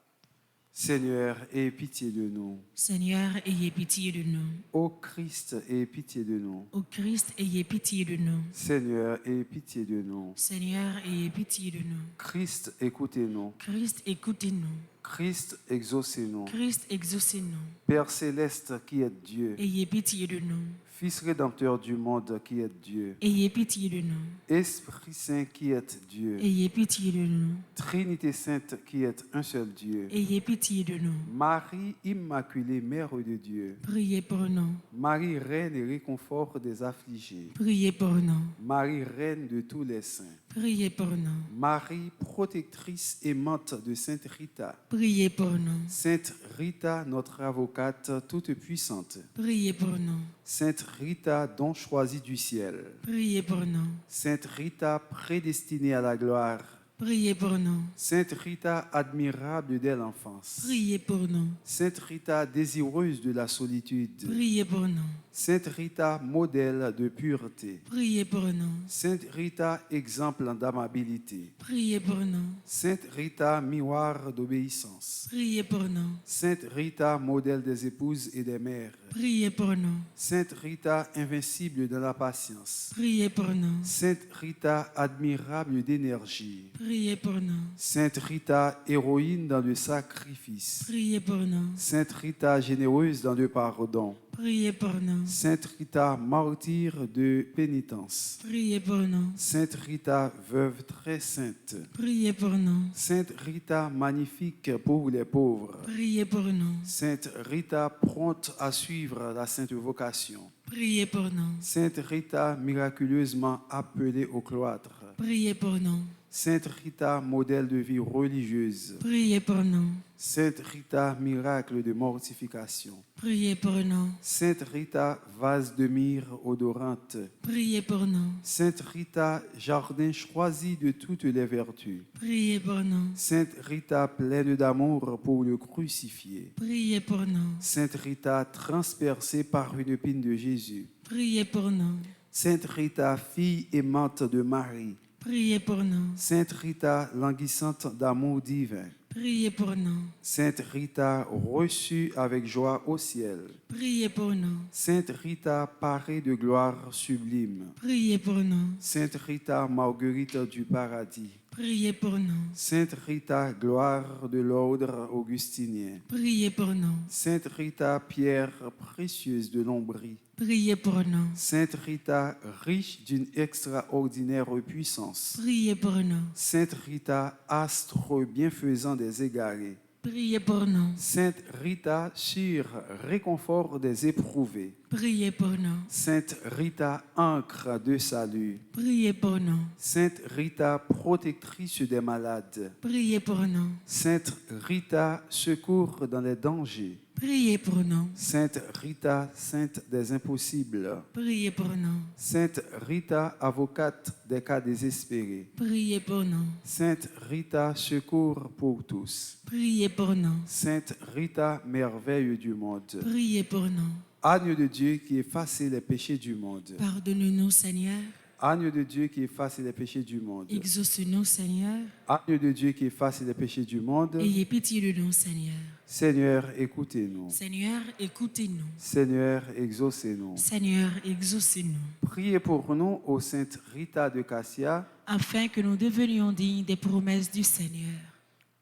Seigneur, aie pitié de nous. Seigneur, ayez pitié de nous. Ô Christ, aie pitié de nous. Ô Christ, ayez pitié de nous. Seigneur, aie pitié de nous. Seigneur, ayez pitié de nous. Christ, écoutez-nous. Christ, écoutez-nous. Christ, exaucez-nous. Christ, exaucez-nous. Père céleste qui est Dieu. Ayez pitié de nous. Fils rédempteur du monde qui est Dieu. Ayez pitié de nous. Esprit Saint qui est Dieu. Ayez pitié de nous. Trinité Sainte qui est un seul Dieu. Ayez pitié de nous. Marie Immaculée, Mère de Dieu. Priez pour nous. Marie, Reine et réconfort des affligés. Priez pour nous. Marie, Reine de tous les saints. Priez pour nous. Marie, protectrice aimante de Sainte Rita. Priez pour nous. Sainte Rita, notre avocate toute puissante. Priez pour nous. Sainte Rita, don choisi du ciel. Priez pour nous. Sainte Rita, prédestinée à la gloire. Priez pour nous. Sainte Rita, admirable dès l'enfance. Priez pour nous. Sainte Rita, désireuse de la solitude. Priez pour nous. Sainte Rita, modèle de pureté. Priez pour nous. Sainte Rita, exemple d'amabilité. Priez pour nous. Sainte Rita, miroir d'obéissance. Priez pour nous. Sainte Rita, modèle des épouses et des mères. Priez pour nous. Sainte Rita, invincible dans la patience. Priez pour nous. Sainte Rita, admirable d'énergie. Priez pour nous. Sainte Rita, héroïne dans le sacrifice. Priez pour nous. Sainte Rita, généreuse dans le pardon. Priez pour nous. Sainte Rita, martyre de pénitence. Priez pour nous. Sainte Rita, veuve très sainte. Priez pour nous. Sainte Rita, magnifique pour les pauvres. Priez pour nous. Sainte Rita, prompte à suivre la sainte vocation. Priez pour nous. Sainte Rita, miraculeusement appelée au cloître. Priez pour nous. Sainte Rita, modèle de vie religieuse. Priez pour nous. Sainte Rita, miracle de mortification. Priez pour nous. Sainte Rita, vase de myrrhe odorante. Priez pour nous. Sainte Rita, jardin choisi de toutes les vertus. Priez pour nous. Sainte Rita, pleine d'amour pour le crucifié. Priez pour nous. Sainte Rita, transpercée par une épine de Jésus. Priez pour nous. Sainte Rita, fille aimante de Marie. Priez pour nous. Sainte Rita, languissante d'amour divin. Priez pour nous. Sainte Rita, reçue avec joie au ciel. Priez pour nous. Sainte Rita, parée de gloire sublime. Priez pour nous. Sainte Rita, Marguerite du paradis. Priez pour nous. Sainte Rita, gloire de l'ordre augustinien. Priez pour nous. Sainte Rita, pierre précieuse de l'ombrie. Priez pour nous. Sainte Rita, riche d'une extraordinaire puissance. Priez pour nous. Sainte Rita, astre bienfaisant des égarés. Priez pour nous. Sainte Rita, sûr réconfort des éprouvés. Priez pour nous. Sainte Rita, ancre de salut. Priez pour nous. Sainte Rita, protectrice des malades. Priez pour nous. Sainte Rita, secours dans les dangers. Priez pour nous. Sainte Rita, sainte des impossibles. Priez pour nous. Sainte Rita, avocate des cas désespérés. Priez pour nous. Sainte Rita, secours pour tous. Priez pour nous. Sainte Rita, merveille du monde. Priez pour nous. Agneau de Dieu qui efface les péchés du monde. Pardonne-nous, Seigneur. Agneau de Dieu qui efface les péchés du monde. Exauce-nous, Seigneur. Agneau de Dieu qui efface les péchés du monde. Ayez pitié de nous, Seigneur. Seigneur, écoutez-nous. Seigneur, écoutez-nous. Seigneur, exaucez-nous. Seigneur, exaucez-nous. Priez pour nous, ô Sainte Rita de Cassia. Afin que nous devenions dignes des promesses du Seigneur.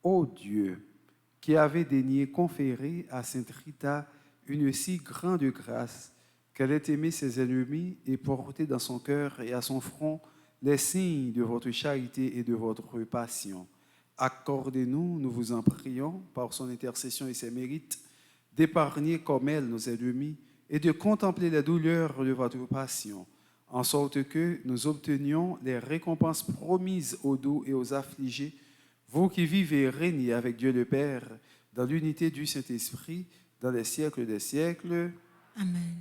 Ô Dieu, qui avez daigné conférer à Sainte Rita une si grande grâce, qu'elle ait aimé ses ennemis et porté dans son cœur et à son front les signes de votre charité et de votre passion. Accordez-nous, nous vous en prions, par son intercession et ses mérites, d'épargner comme elle nos ennemis et de contempler les douleurs de votre passion, en sorte que nous obtenions les récompenses promises aux doux et aux affligés, vous qui vivez et régnez avec Dieu le Père, dans l'unité du Saint-Esprit, dans les siècles des siècles. Amen.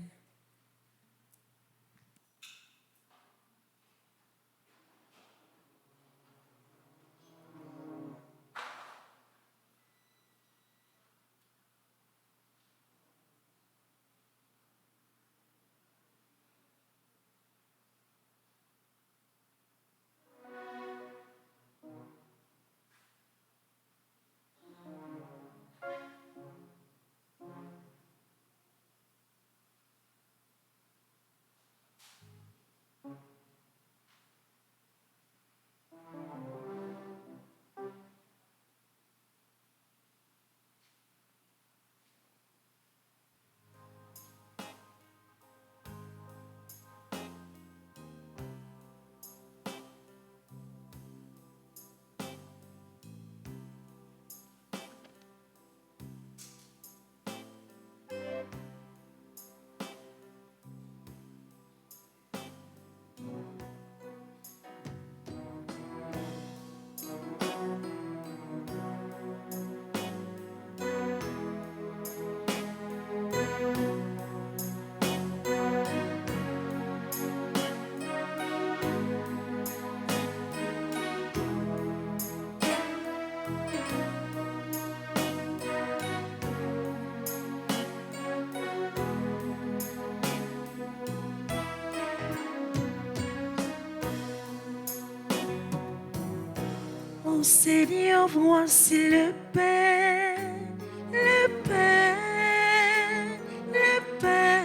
Ô Seigneur, voici le Père, le Père, le Père.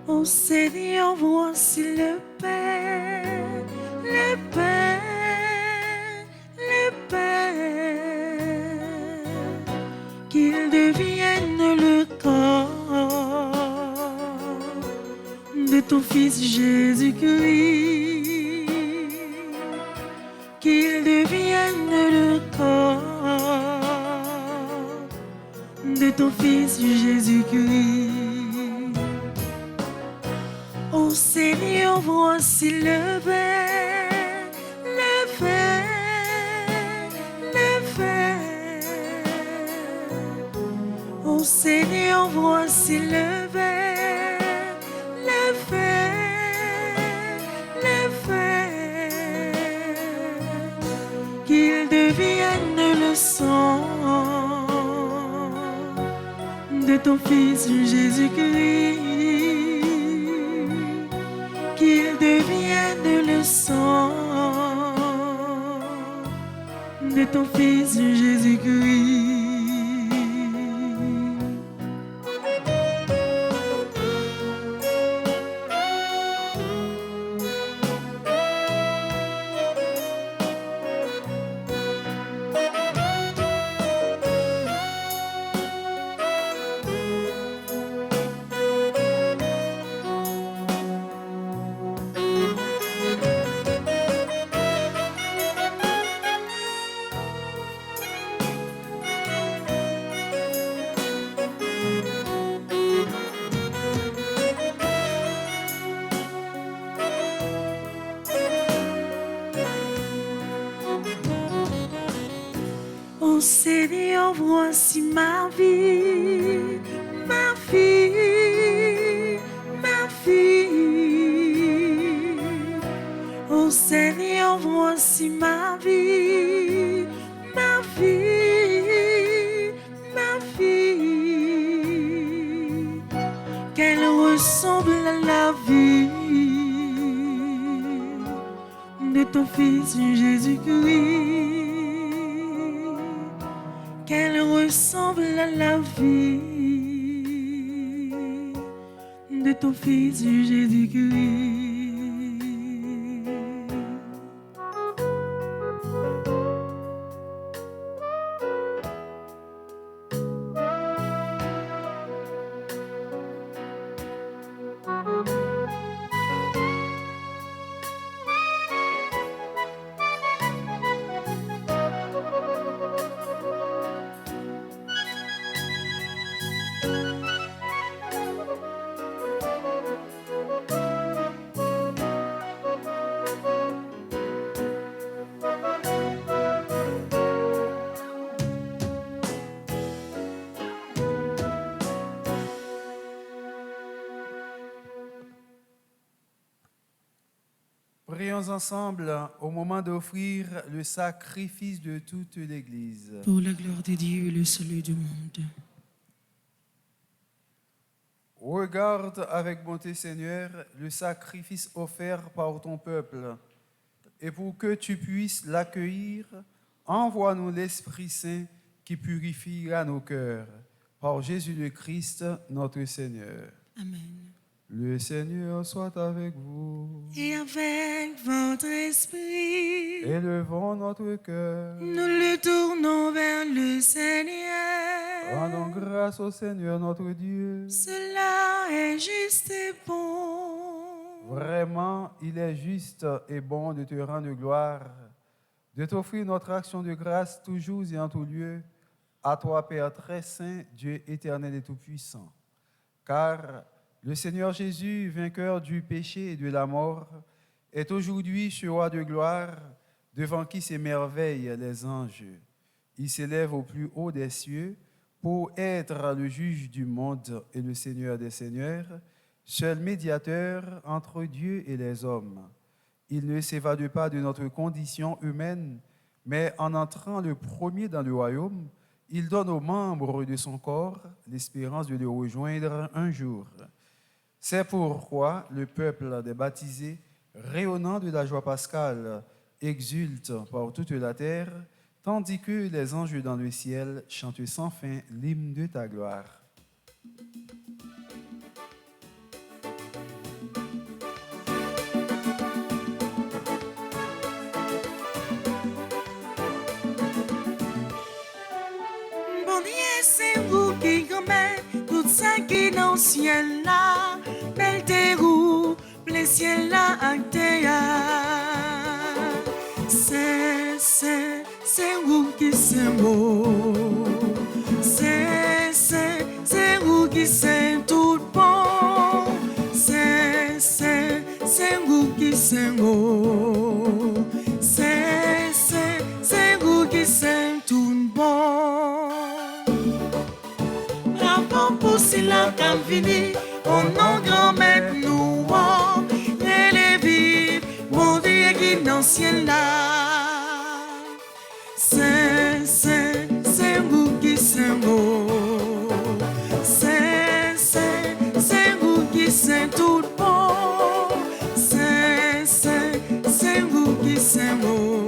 Ô Seigneur, voici le Père, le Père, le Père. Qu'il devienne le corps de ton Fils Jésus-Christ. Qu'il devienne le corps de ton Fils Jésus-Christ. Ô Seigneur, voici le verre, le verre, le verre. Ô Seigneur, voici le verre, le verre, le verre. Qu'il devienne le sang de ton Fils Jésus-Christ. Qu'il devienne le sang de ton Fils Jésus-Christ. Ô Seigneur, voici ma vie, ma vie, ma vie. Ô Seigneur, voici ma vie, ma vie, ma vie. Qu'elle ressemble à la vie ton Fils Jésus-Christ, qu'elle ressemble à la vie de ton Fils Jésus-Christ. Prions ensemble au moment d'offrir le sacrifice de toute l'Église. Pour la gloire de Dieu et le salut du monde. Regarde avec bonté, Seigneur, le sacrifice offert par ton peuple. Et pour que tu puisses l'accueillir, envoie-nous l'Esprit Saint qui purifiera nos cœurs. Par Jésus le Christ, notre Seigneur. Amen. Le Seigneur soit avec vous. Et avec votre esprit, Élevons notre cœur. nous le tournons vers le Seigneur. Rendons grâce au Seigneur notre Dieu. Cela est juste et bon. Vraiment, il est juste et bon de te rendre gloire, de t'offrir notre action de grâce toujours et en tout lieu, à toi, Père très saint, Dieu éternel et tout-puissant. Car le Seigneur Jésus, vainqueur du péché et de la mort, est aujourd'hui ce roi de gloire, devant qui s'émerveillent les anges. Il s'élève au plus haut des cieux pour être le juge du monde et le Seigneur des seigneurs, seul médiateur entre Dieu et les hommes. Il ne s'évade pas de notre condition humaine, mais en entrant le premier dans le royaume, il donne aux membres de son corps l'espérance de le rejoindre un jour. C'est pourquoi le peuple des baptisés, rayonnant de la joie pascale, exulte par toute la terre, tandis que les anges dans le ciel chantent sans fin l'hymne de ta gloire. Bon Dieu, c'est vous qui gommez tout ça qui est dans le ciel là. Belle terre, le ciel là, actéa. C'est vous qui c'est beau. C'est vous qui c'est tout bon. C'est vous qui c'est beau. C'est vous qui c'est tout bon. Bravo pour cela qu'a fini. Au nom grand-mère nous, les vives, mon Dieu qui dans le ciel là. C'est vous qui c'est beau. C'est vous qui c'est tout bon. C'est vous qui c'est beau.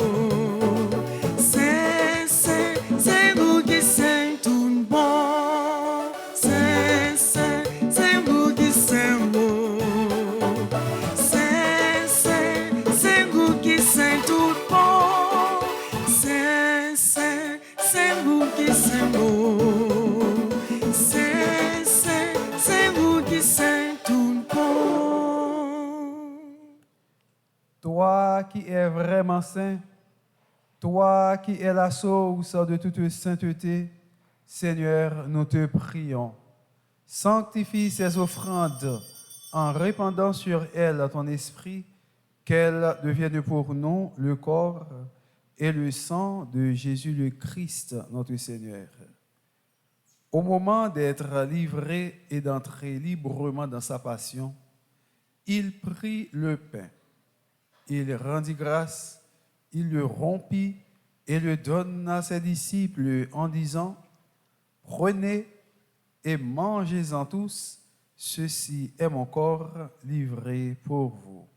C'est vous qui c'est tout bon. C'est vous qui c'est beau. C'est vous qui c'est tout bon. C'est vous qui c'est beau. C'est vous qui c'est tout bon. Toi qui es vraiment saint, toi qui es la source de toute sainteté, Seigneur, nous te prions. Sanctifie ces offrandes en répandant sur elles ton esprit, qu'elles deviennent pour nous le corps et le sang de Jésus le Christ, notre Seigneur. Au moment d'être livré et d'entrer librement dans sa passion, il prit le pain, il rendit grâce, il le rompit et le donna à ses disciples en disant : « Prenez et mangez-en tous, ceci est mon corps livré pour vous. »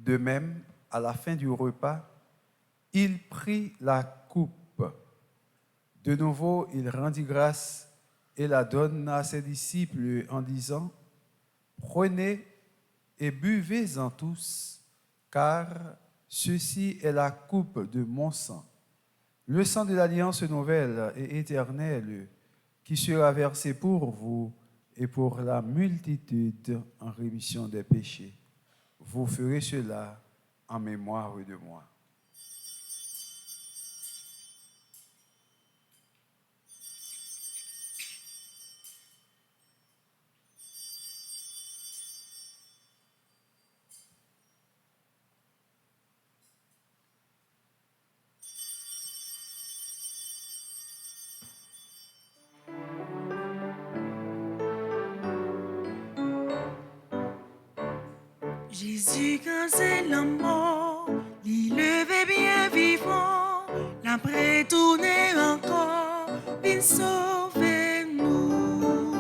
De même, à la fin du repas, il prit la coupe. De nouveau, il rendit grâce et la donna à ses disciples en disant, « Prenez et buvez-en tous, car ceci est la coupe de mon sang, le sang de l'alliance nouvelle et éternelle, qui sera versé pour vous et pour la multitude en rémission des péchés. Vous ferez cela en mémoire de moi. » Jésus, quand c'est la mort, il levait bien vivant, l'après tourner encore, il sauver nous.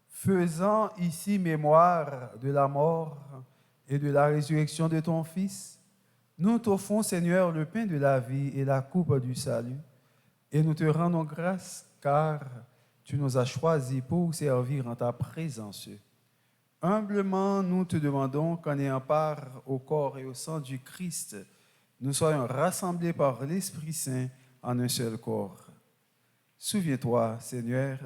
Faisant ici mémoire de la mort et de la résurrection de ton Fils, nous t'offrons, Seigneur, le pain de la vie et la coupe du salut, et nous te rendons grâce car tu nous as choisis pour servir en ta présence. Humblement, nous te demandons qu'en ayant part au corps et au sang du Christ, nous soyons rassemblés par l'Esprit Saint en un seul corps. Souviens-toi, Seigneur,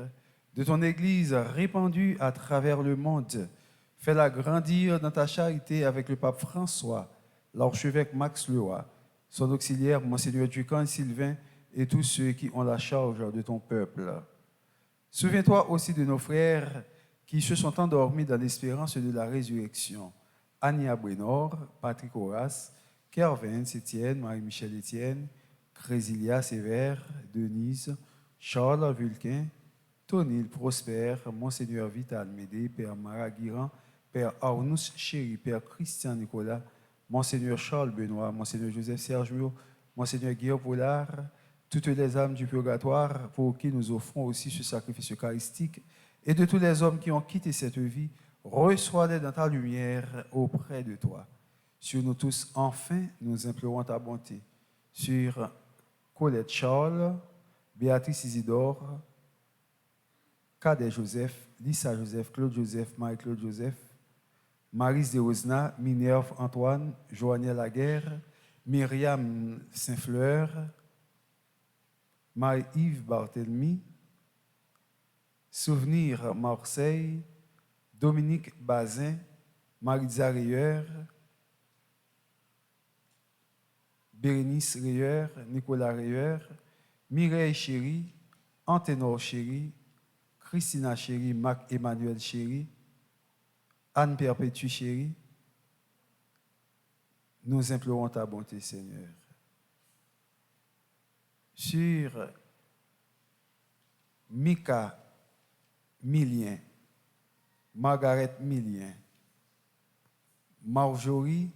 de ton Église répandue à travers le monde. Fais-la grandir dans ta charité avec le pape François, l'archevêque Max Leroy, son auxiliaire, Monseigneur Ducan Sylvain, et tous ceux qui ont la charge de ton peuple. Souviens-toi aussi de nos frères qui se sont endormis dans l'espérance de la résurrection. Ania Brenor, Patrick Horace, Kervin Étienne, Marie-Michel Étienne, Crésilia Sévère, Denise, Charles Vulquin, Tonil Prosper, Monseigneur Vital Médé, Père Maraguiran, Père Arnous Chéri, Père Christian Nicolas, Monseigneur Charles Benoît, Monseigneur Joseph Sergio, Monseigneur Guillaume Pollard, toutes les âmes du purgatoire pour qui nous offrons aussi ce sacrifice eucharistique, et de tous les hommes qui ont quitté cette vie, reçois-les dans ta lumière auprès de toi. Sur nous tous, enfin, nous implorons ta bonté. Sur Colette Charles, Béatrice Isidore, Cadet Joseph, Lisa Joseph, Claude Joseph, Marie-Claude Joseph, Marise de Rosna, Minerve Antoine, Joannelle Laguerre, Myriam Saint-Fleur, Marie-Yves Barthélemy, Souvenir Marseille, Dominique Bazin, Maritza Rieur, Bérénice Rieur, Nicolas Rieur, Mireille Chéry, Anténor Chéry, Christina Chéry, Marc-Emmanuel Chéry, Anne Perpétue Chéry, nous implorons ta bonté, Seigneur. Sur Mika Millien, Margaret Millien, Marjorie,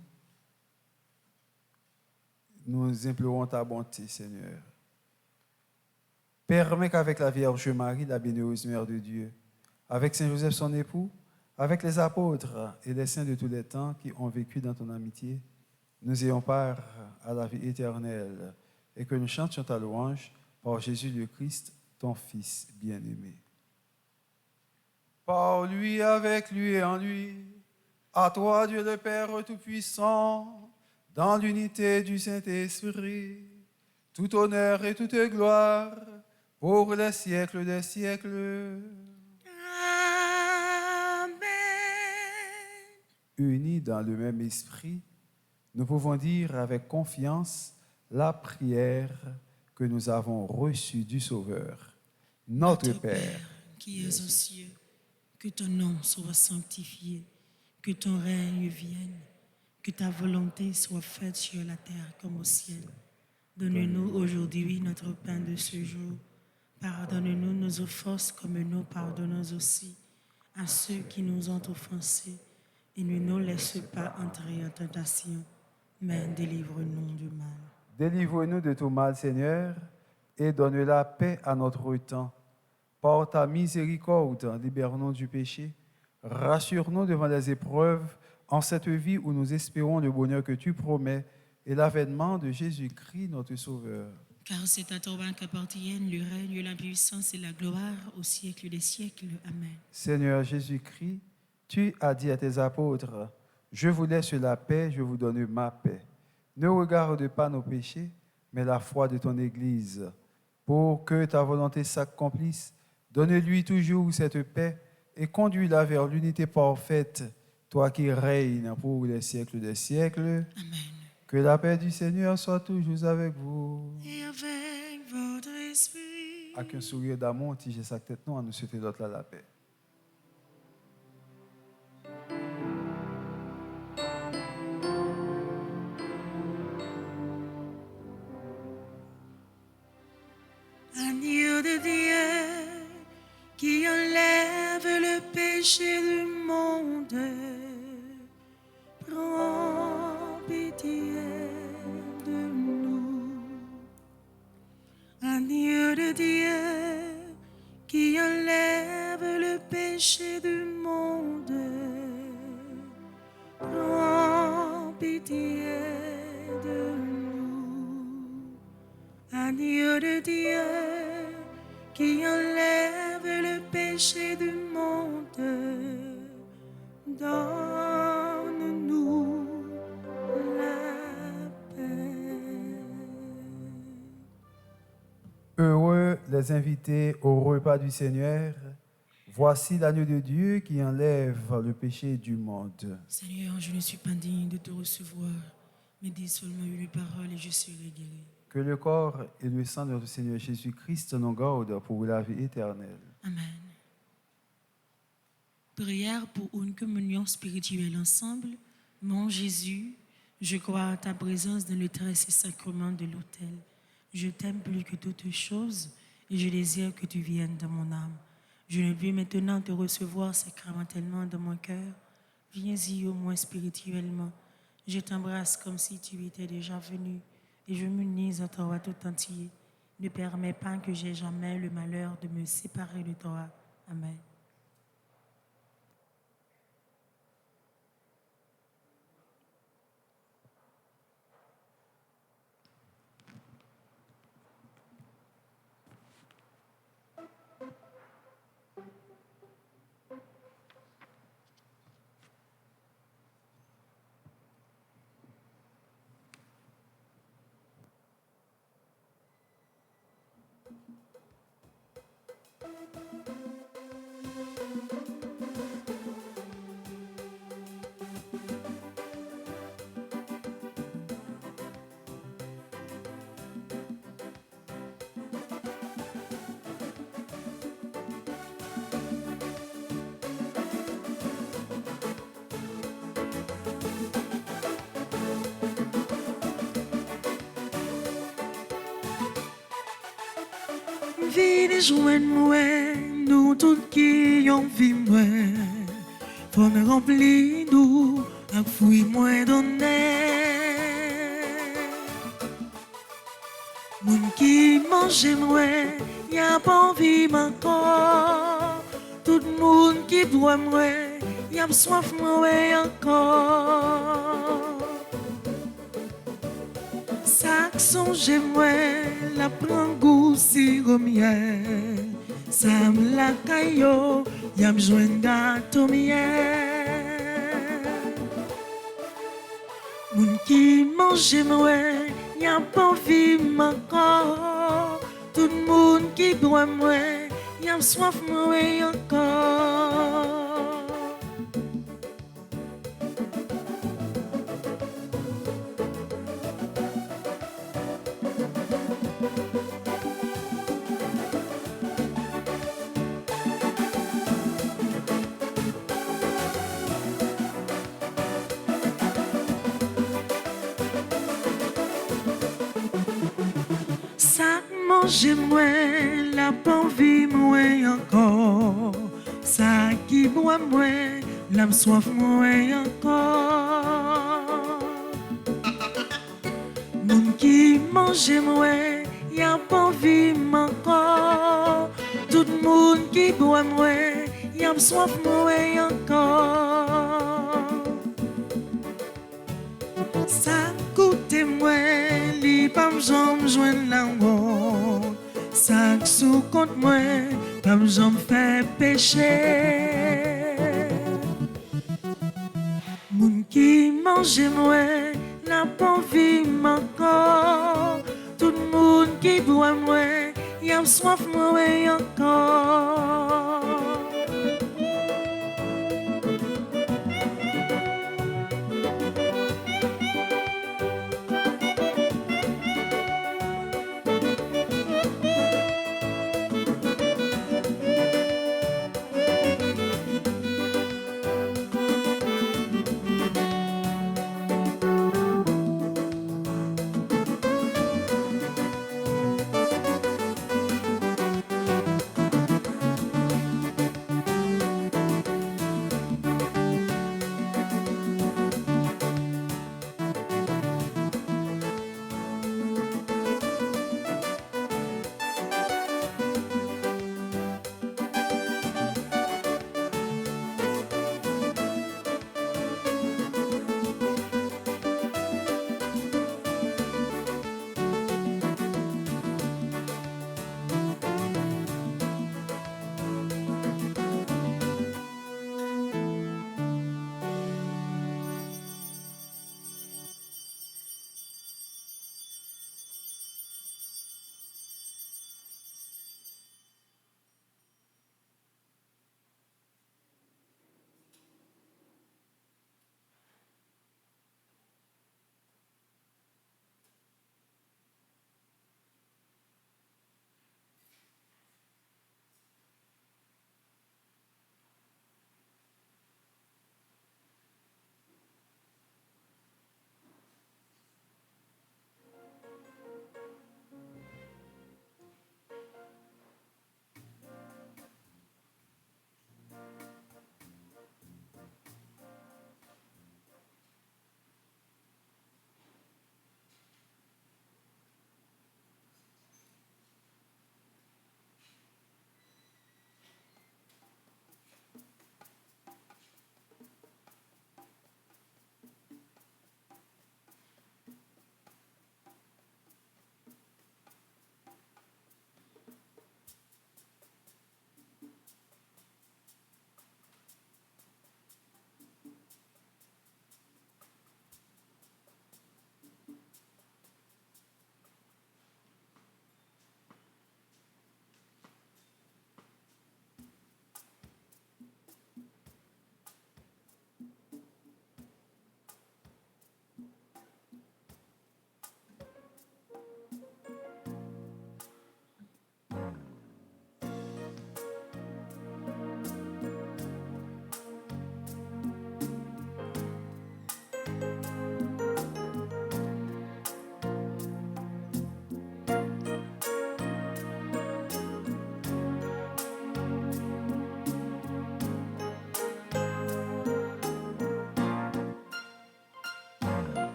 nous implorons ta bonté, Seigneur. Permets qu'avec la Vierge Marie, la bienheureuse Mère de Dieu, avec Saint Joseph son époux, avec les apôtres et les saints de tous les temps qui ont vécu dans ton amitié, nous ayons part à la vie éternelle et que nous chantions ta louange par Jésus le Christ, ton Fils bien-aimé. Par lui, avec lui et en lui, à toi Dieu le Père Tout-Puissant, dans l'unité du Saint-Esprit, tout honneur et toute gloire pour les siècles des siècles. Amen. Unis dans le même esprit, nous pouvons dire avec confiance la prière que nous avons reçue du Sauveur. Notre Père, qui es aux cieux, que ton nom soit sanctifié, que ton règne vienne, que ta volonté soit faite sur la terre comme au ciel. Donne-nous aujourd'hui notre pain de ce jour. Pardonne-nous nos offenses comme nous pardonnons aussi à ceux qui nous ont offensés. Et ne nous laisse pas entrer en tentation, mais délivre-nous du mal. délivre-nous de tout mal, Seigneur, et donne la paix à notre temps. Par ta miséricorde, libère-nous du péché, Rassure-nous devant les épreuves en cette vie où nous espérons le bonheur que tu promets et l'avènement de Jésus-Christ, notre Sauveur. Car c'est à toi qu'appartiennent le règne, la puissance et la gloire au siècle des siècles. Amen. Seigneur Jésus-Christ, tu as dit à tes apôtres, « Je vous laisse la paix, je vous donne ma paix. Ne regarde pas nos péchés, mais la foi de ton Église. Pour que ta volonté s'accomplisse, donne-lui toujours cette paix et conduis-la vers l'unité parfaite, toi qui règnes pour les siècles des siècles. Amen. Que la paix du Seigneur soit toujours avec vous. Et avec votre esprit. Avec un sourire d'amour, tige sa tête, nous, à nous souhaiter l'autre là la paix. Agneau de Dieu qui enlève le péché du monde, prends pitié de nous. Agneau de Dieu qui enlève le péché du monde, prends pitié de nous. Agneau de Dieu qui enlève le péché du monde, donne-nous la paix. Heureux les invités au repas du Seigneur. Voici l'agneau de Dieu qui enlève le péché du monde. Seigneur, je ne suis pas digne de te recevoir, mais dis seulement une parole et je serai guéri. Que le corps et le sang de notre Seigneur Jésus-Christ nous gardent pour la vie éternelle. Amen. Prière pour une communion spirituelle ensemble. Mon Jésus, je crois à ta présence dans le très saint sacrement de l'autel. Je t'aime plus que toutes choses et je désire que tu viennes dans mon âme. Je ne puis maintenant te recevoir sacramentellement dans mon cœur. Viens-y au moins spirituellement. Je t'embrasse comme si tu étais déjà venu et je m'unis à toi tout entier. Ne permets pas que j'aie jamais le malheur de me séparer de toi. Amen. Vini joindre moi, nous tous qui ont vu moi, pour me remplir nous, avec fruit moi donner. Moun qui mange moi, y a pas envie encore. Tout le monde qui boit moi, y a soif moi encore. Sac songe moi, la prend goût sirop miel. Sam la caillou, y a besoin gâteau miel. Moun qui mange moi, y a pas envie encore. Tout le monde qui boit moi, y a soif moi encore. Ça mange moi, la pas envie moi encore. Ça qui boit moi, l'âme soif moi encore. Moun qui mange moi, y a pas envie encore. Tout le monde qui boit moi, y'a soif moi encore. Ça coûte moi, li pas m'jom joindre la honte. Ça sous compte moi, pas m'jom fait péché. Moun qui mange moi, n'a pas envie encore. Tout le monde qui boit moi, y'a soif moi encore.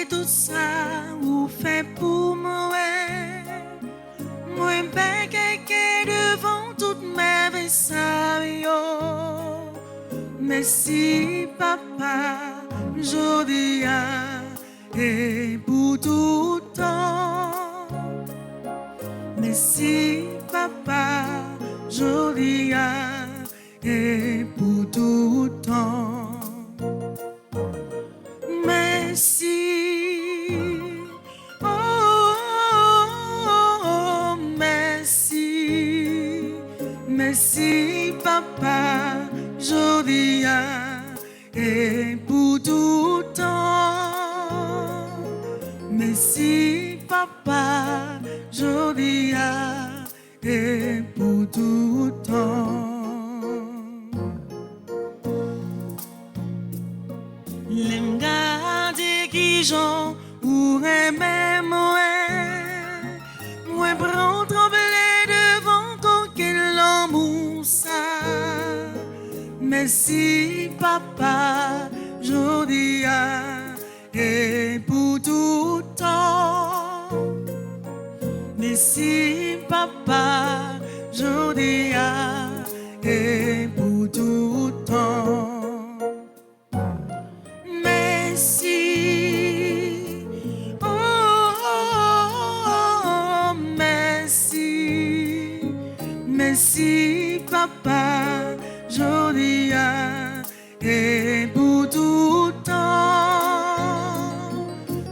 Tout ça ou fait pour moi. Moi ben quelqu'un devant toute ma vie ça yo. Merci papa, jodi et pour tout temps. Merci papa, jodi et pour tout temps. Merci. Merci papa, jodi et pour tout temps. Merci papa, jodi et pour tout temps. L'aime garder qui j'en ou aimer moi prends trembler devant coquin l'amour ça. Merci papa, jodi et pour tout temps. Merci papa, jodi et pour tout temps.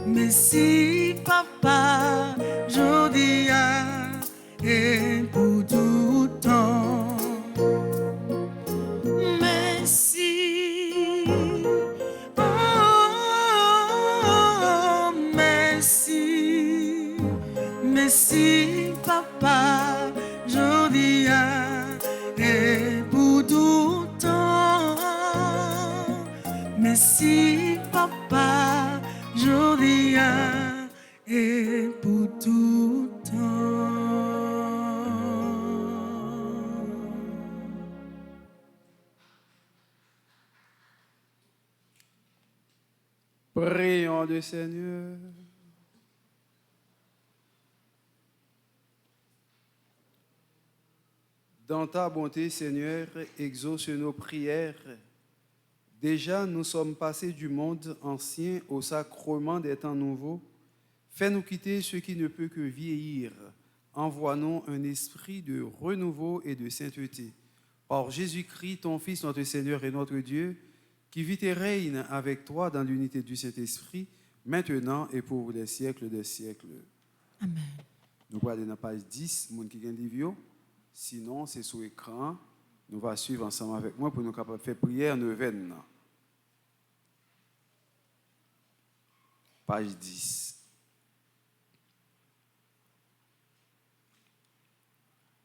Merci papa, jodia et pour tout temps. Merci, oh, merci, merci papa, jodia et pour tout temps. Merci papa, jodia et pour tout temps. Prions le Seigneur. Dans ta bonté, Seigneur, exauce nos prières. Déjà, nous sommes passés du monde ancien au sacrement des temps nouveaux. Fais-nous quitter ce qui ne peut que vieillir. Envoie-nous un esprit de renouveau et de sainteté. Par Jésus-Christ, ton Fils, notre Seigneur et notre Dieu, qui vit et règne avec toi dans l'unité du Saint-Esprit, maintenant et pour les siècles des siècles. Amen. Nous allons aller dans la page 10, les gens qui ont livre. Sinon, c'est sur l'écran. Nous allons suivre ensemble avec moi pour nous capables de faire prière neuvaine. Page 10.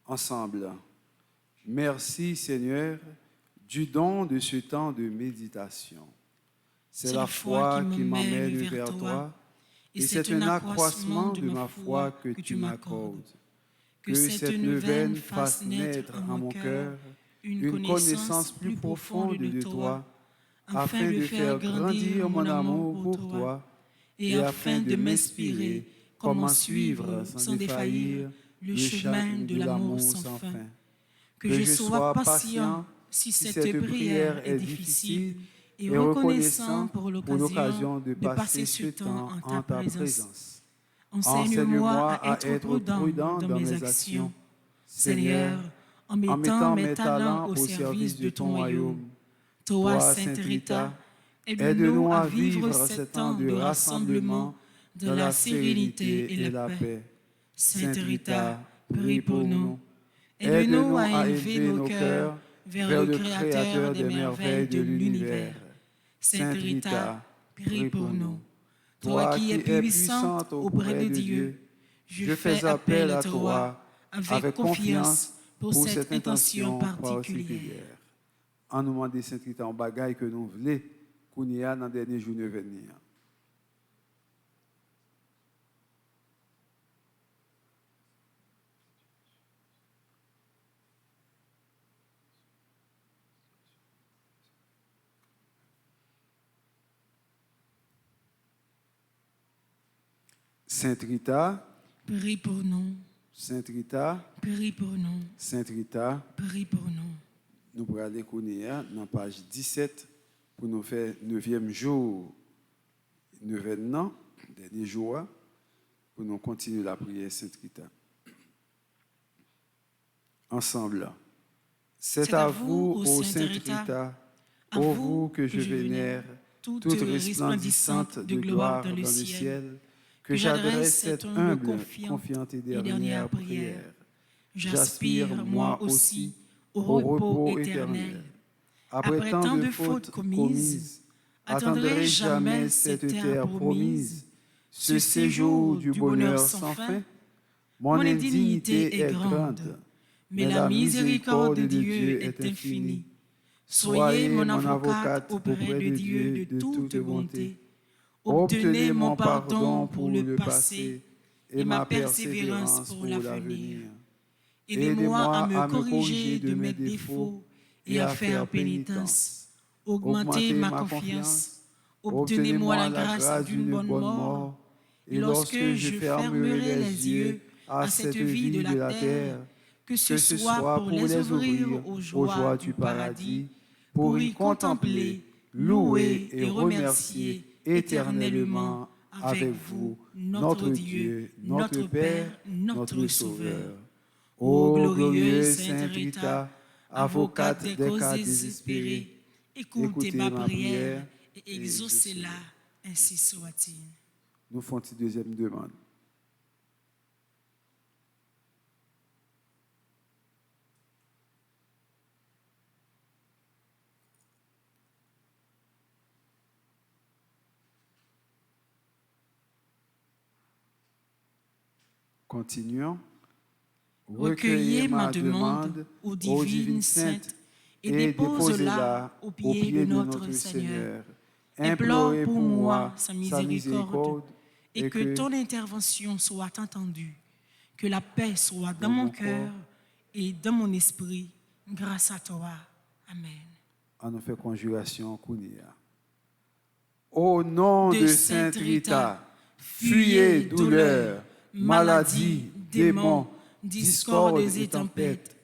Ensemble. Merci Seigneur du don de ce temps de méditation. C'est la foi qui m'emmène vers toi et c'est un accroissement de ma foi que tu m'accordes. Que cette neuvaine fasse naître en mon cœur une connaissance plus profonde de toi, afin de faire grandir mon amour pour toi et afin de m'inspirer comment suivre sans défaillir le chemin de l'amour sans fin. Que je sois patient si cette prière est difficile et reconnaissant pour l'occasion de passer ce temps en ta présence. Enseigne-moi à être prudent dans mes actions. Seigneur, en mettant mes talents au service de ton royaume. Toi, Sainte Rita, aide-nous à vivre ce temps de rassemblement dans la sérénité et la paix. Sainte Rita, prie pour nous. Aide-nous à élever nos cœurs vers le Créateur des merveilles de l'univers. Sainte Rita, prie pour nous. Toi qui es puissante auprès de Dieu, je fais appel à toi avec confiance pour cette intention particulière. En nous demandant Sainte Rita en bagaille que nous voulons, qu'on y a dans les derniers jours de venir. Sainte Rita, prie pour nous. Sainte Rita, Prie pour nous. Sainte Rita, Prie pour nous. nous pourrons aller dans la page 17 pour nous faire 9e jour, 9e an, dernier jour, pour nous continuer la prière Sainte Rita. Ensemble. C'est à vous, ô Sainte Rita, ô vous que je vénère, toute resplendissante de gloire dans le ciel, que j'adresse cette humble, confiante et dernière prière. J'aspire, moi aussi, au repos éternel. Après tant de fautes commises, attendrai jamais cette terre promise, ce séjour du bonheur sans fin. Mon indignité est grande, mais la miséricorde de Dieu est infinie. Soyez mon avocate auprès de Dieu de toute bonté. Obtenez mon pardon pour le passé et ma persévérance pour l'avenir. Aidez-moi à me corriger de mes défauts et à faire pénitence. Augmentez ma confiance. Obtenez-moi la grâce d'une bonne mort. Et lorsque je fermerai les yeux à cette vie de la terre, que ce soit pour les ouvrir aux joies du paradis, pour y contempler, louer et remercier éternellement avec vous, notre Dieu, notre Père, notre Sauveur. Ô glorieuse Sainte Rita, avocate des cas désespérés, Écoutez ma prière et exaucez-la, ainsi soit-il. Nous faisons une deuxième demande. Continuons. Recueillez ma demande aux divines saintes et déposez-la au pied de notre Seigneur. Implore pour moi sa miséricorde et que ton intervention soit entendue. Que la paix soit dans mon cœur et dans mon esprit, grâce à toi. Amen. On nous fait conjuration Kounia. Au nom de Sainte Rita, fuyez douleur, maladie, démons, discordes et tempêtes,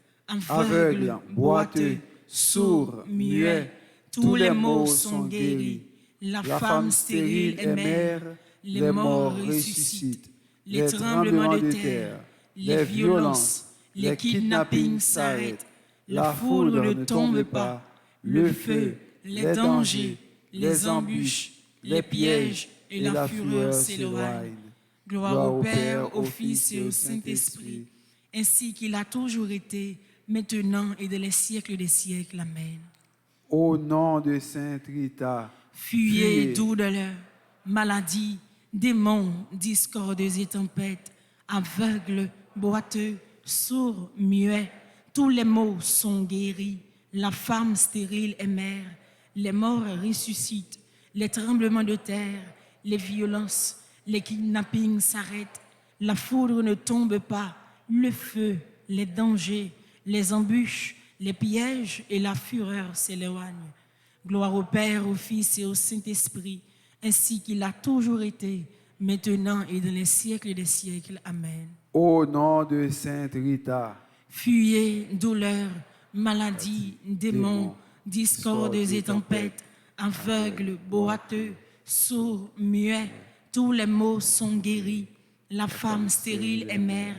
aveugles, boiteux, sourds, muets, tous les maux sont guéris. La femme stérile est mère, les morts ressuscitent, les tremblements de terre, les violences, les kidnappings s'arrêtent, la foudre ne tombe pas, le feu, les dangers, les embûches, les pièges et la fureur s'éloignent. Gloire au Père, au Fils et au Saint-Esprit, ainsi qu'il a toujours été, maintenant et dans les siècles des siècles. Amen. Au nom de Sainte Rita, fuyez douleur, maladie, démons, discordes et tempêtes, aveugles, boiteux, sourds, muets, tous les maux sont guéris. La femme stérile est mère, les morts ressuscitent, les tremblements de terre, les violences, les kidnappings s'arrêtent, la foudre ne tombe pas, le feu, les dangers, les embûches, les pièges et la fureur s'éloignent. Gloire au Père, au Fils et au Saint-Esprit, ainsi qu'il a toujours été, maintenant et dans les siècles des siècles. Amen. Au nom de Sainte Rita, fuyez douleur, maladie, démons, discordes et tempêtes, aveugles, boiteux, sourds, muets, tous les maux sont guéris. La femme stérile est mère,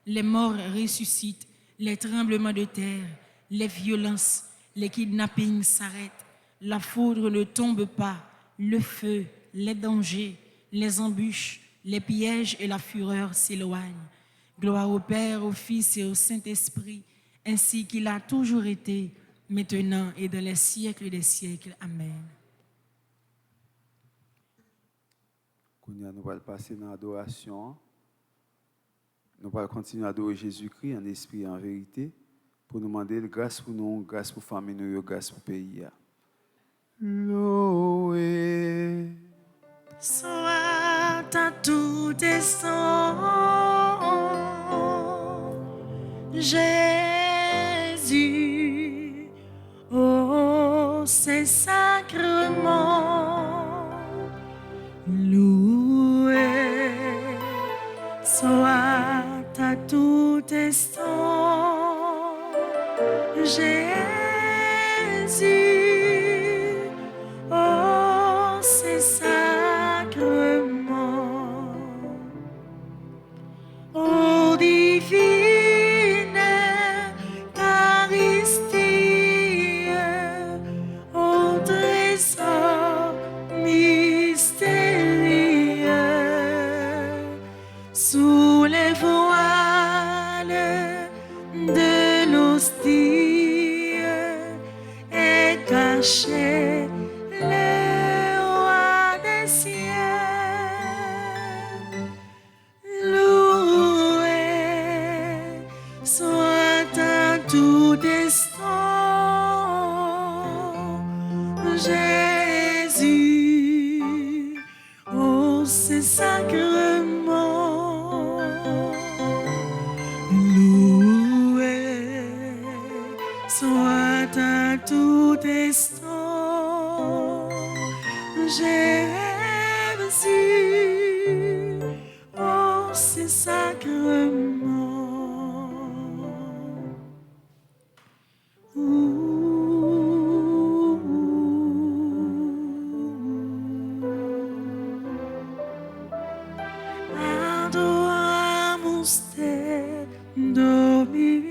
les morts ressuscitent, les tremblements de terre, les violences, les kidnappings s'arrêtent, la foudre ne tombe pas, le feu, les dangers, les embûches, les pièges et la fureur s'éloignent. Gloire au Père, au Fils et au Saint-Esprit, ainsi qu'il a toujours été, maintenant et dans les siècles des siècles. Amen. Nous allons passer dans l'adoration. Nous allons continuer à adorer Jésus-Christ en esprit et en vérité pour nous demander grâce pour nous, grâce pour la famille, grâce pour le pays. Loué soit à tout instant, Jésus, oh c'est sacrement, loué soit à tout instant, Jésus, oh c'est sacrement, ô divine Eucharistie, ô trésor mystérieux, sous les voiles de l'hostie est caché le roi des cieux. Loué soit à tout instant, Jésus, oh c'est sacrement, loué soit à tout instant, Jésus, oh c'est sacrement. Adoramus te, Domine.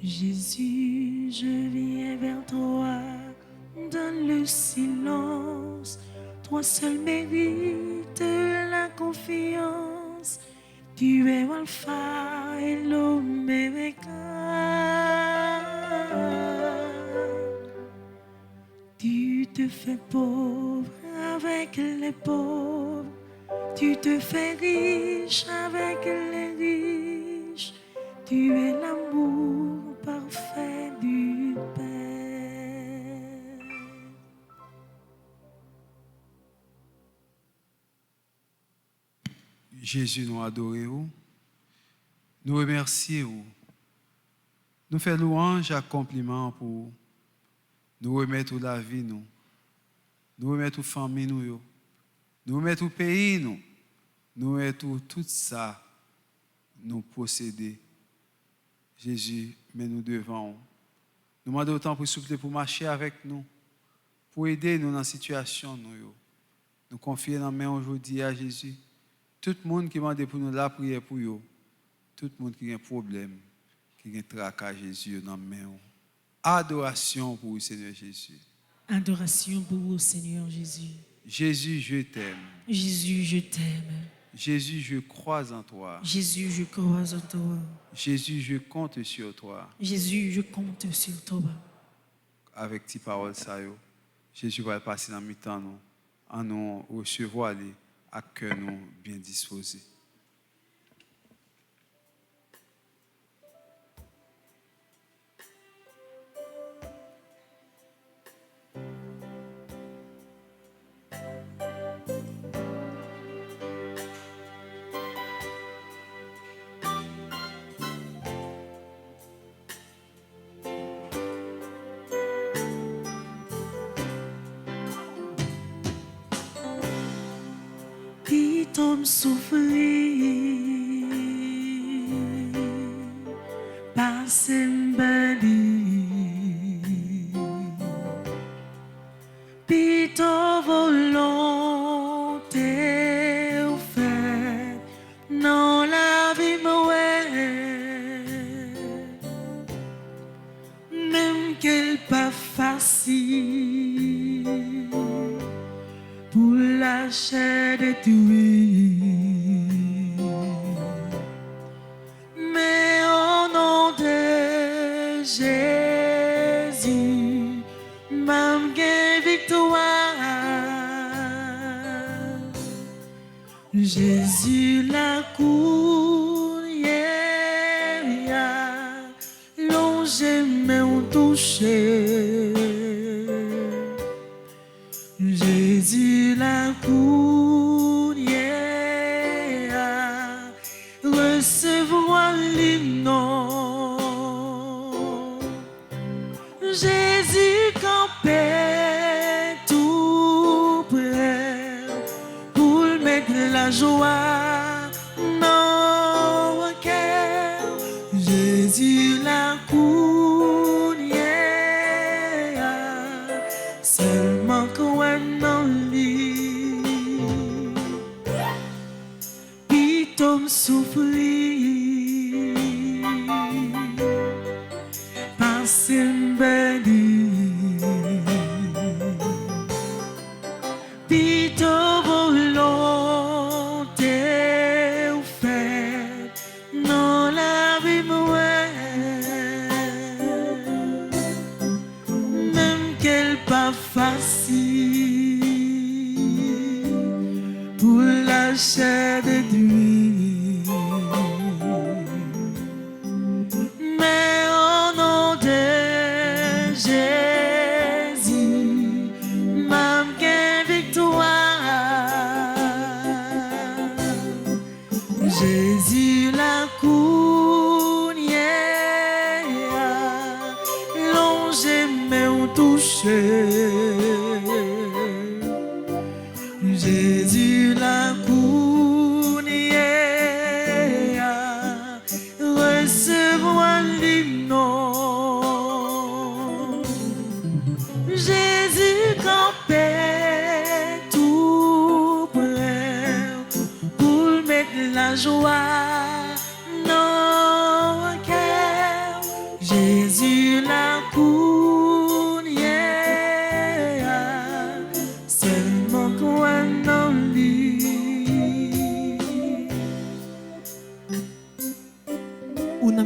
Jésus, je viens vers toi dans le silence. Toi seul mérites la confiance. Tu es Alpha et l'Oméga. Tu te fais pauvre avec les pauvres. Tu te fais riche avec les riches. Tu es l'amour parfait du Père. Jésus, nous adorons, nous remercions, nous faisons louange et compliment pour nous remettre la vie, nous remettre la famille, nous remettre le pays, nous remettre tout ça, nous posséder. Jésus, mais nous devons. Nous demandons autant pour souffler, pour marcher avec nous, pour aider nous dans la situation. Nous confions dans la main aujourd'hui à Jésus. Tout le monde qui m'a demandé pour nous la prière pour eux. Tout le monde qui a un problème, qui a un tracas à Jésus dans la main. Adoration pour le Seigneur Jésus. Adoration pour vous, Seigneur Jésus. Jésus, je t'aime. Jésus, je t'aime. Jésus, je crois en toi. Jésus, je crois en toi. Jésus, je compte sur toi. Jésus, je compte sur toi. Avec tes paroles, ça, Jésus va passer dans le temps, en nous recevoir à cœur nous bien disposés. Tom souffrir, passer bali, pito volonté ou fait, non la vie même qu'elle pas facile pour la chair de tuer. Mais au nom de Jésus, même que victoire, Jésus la cour, longé mais on touché. Jésus la courrière, recevoir l'hymne. Jésus campait tout près pour mettre la joie dans le cœur. Jésus la courrière, seulement qu'on Tom souffrir, passer bali, pito volonté ou fait, non la vie même qu'elle pas facile pour la chair de Dieu. Mais au nom de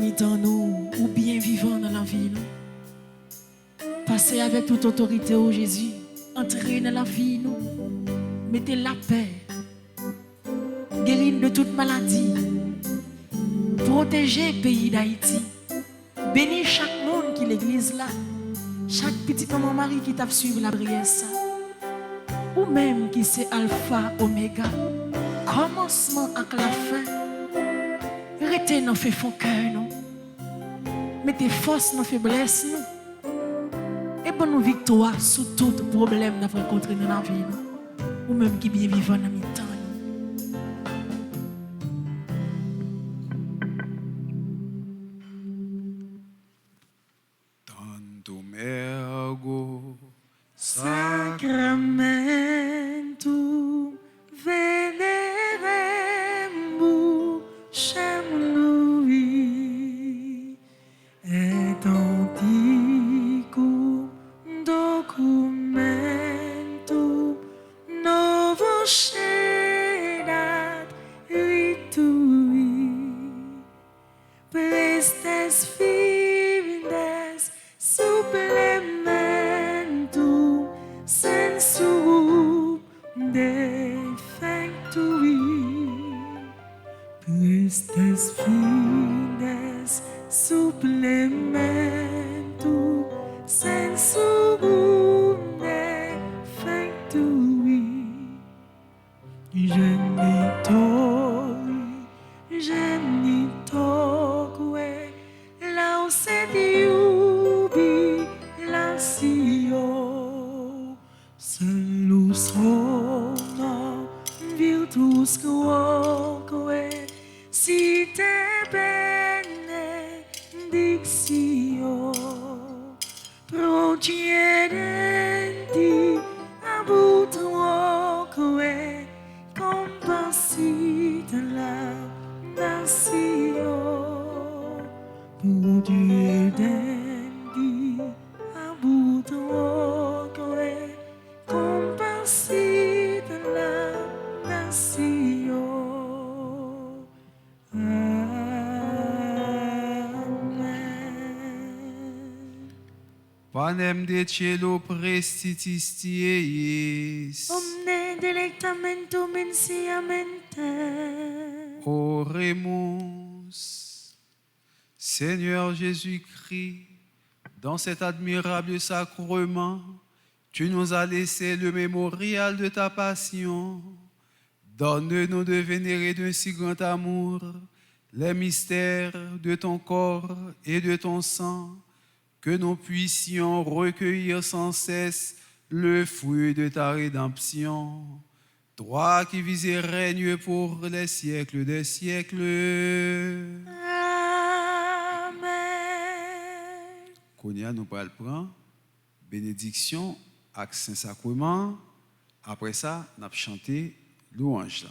mi-temps nous, ou bien vivant dans la vie, nous. Passez avec toute autorité au Jésus. Entrez dans la vie, nous. Mettez la paix. Guérir de toute maladie. Protégez le pays d'Haïti. Bénis chaque monde qui l'église là. Chaque petit maman Marie qui t'a suivi la prière ça. Ou même qui c'est alpha, oméga. Commencement avec la fin. Restez dans fait fond cœur, non. Mettez force dans faiblesse, non. Et bonne nous victoire sous tout problème nous avons rencontré dans la vie, non. Ou même qui bien vivant dans mi-temps. Tanto mergo Sacramentum veneremur Chamlui et anticum documentum novo cedat ritui prestes fides supplementum sensum defectui prestes fides supplementum sensum defectui genitori laucediubi lasio salus honor virtus quoque site benedictio procedenti abut quoque compassit la nation procedenti abut quoque compassit la nation. Amen. Panem de cielo prestitistiis. Omne delectamentum insiamente. Oremus. Seigneur Jésus-Christ, dans cet admirable sacrement, tu nous as laissé le mémorial de ta passion. Donne-nous de vénérer d'un si grand amour les mystères de ton corps et de ton sang, que nous puissions recueillir sans cesse le fruit de ta rédemption. Toi qui vis et règnes pour les siècles des siècles. Amen. Konya nous pral prendre bénédiction avec Saint-Sacrement. Après ça, nous allons chanter louange là.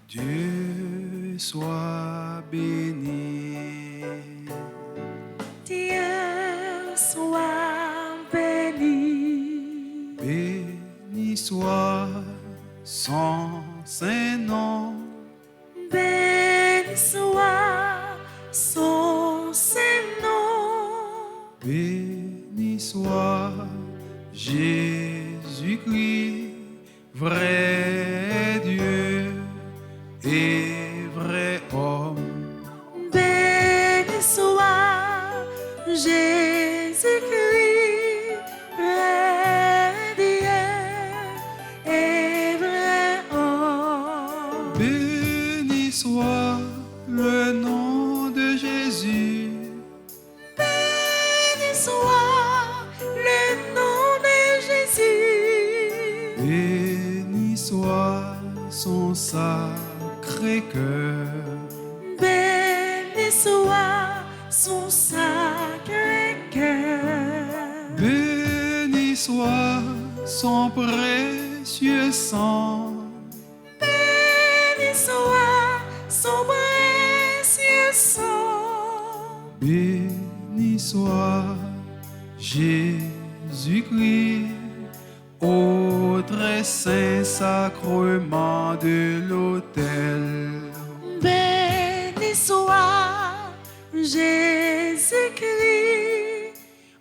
Dieu soit béni. Dieu soit béni. Béni soit son saint nom. Béni soit son saint nom. Béni soit Jésus-Christ, vrai Dieu et vrai homme. Béni soit Jésus-Christ, vrai Dieu et vrai homme. Béni soit le nom de Jésus. Béni soit le nom de Jésus. Béni soit son sacré cœur. Béni soit son sacré cœur. Béni soit son précieux sang. Béni soit son précieux sang. Béni soit Jésus-Christ, au très saint sacrement de l'autel. Béni soit Jésus-Christ,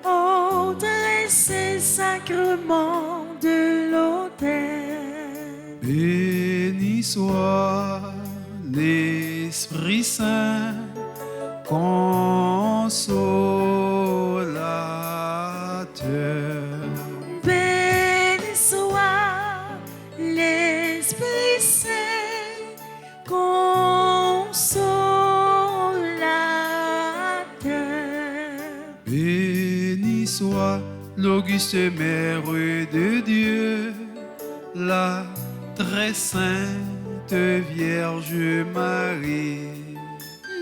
au très saint sacrement de l'autel. Béni soit l'Esprit Saint, consolateur. Béni soit l'Esprit Saint, consolateur. Béni soit l'auguste Mère de Dieu, la très sainte Vierge Marie.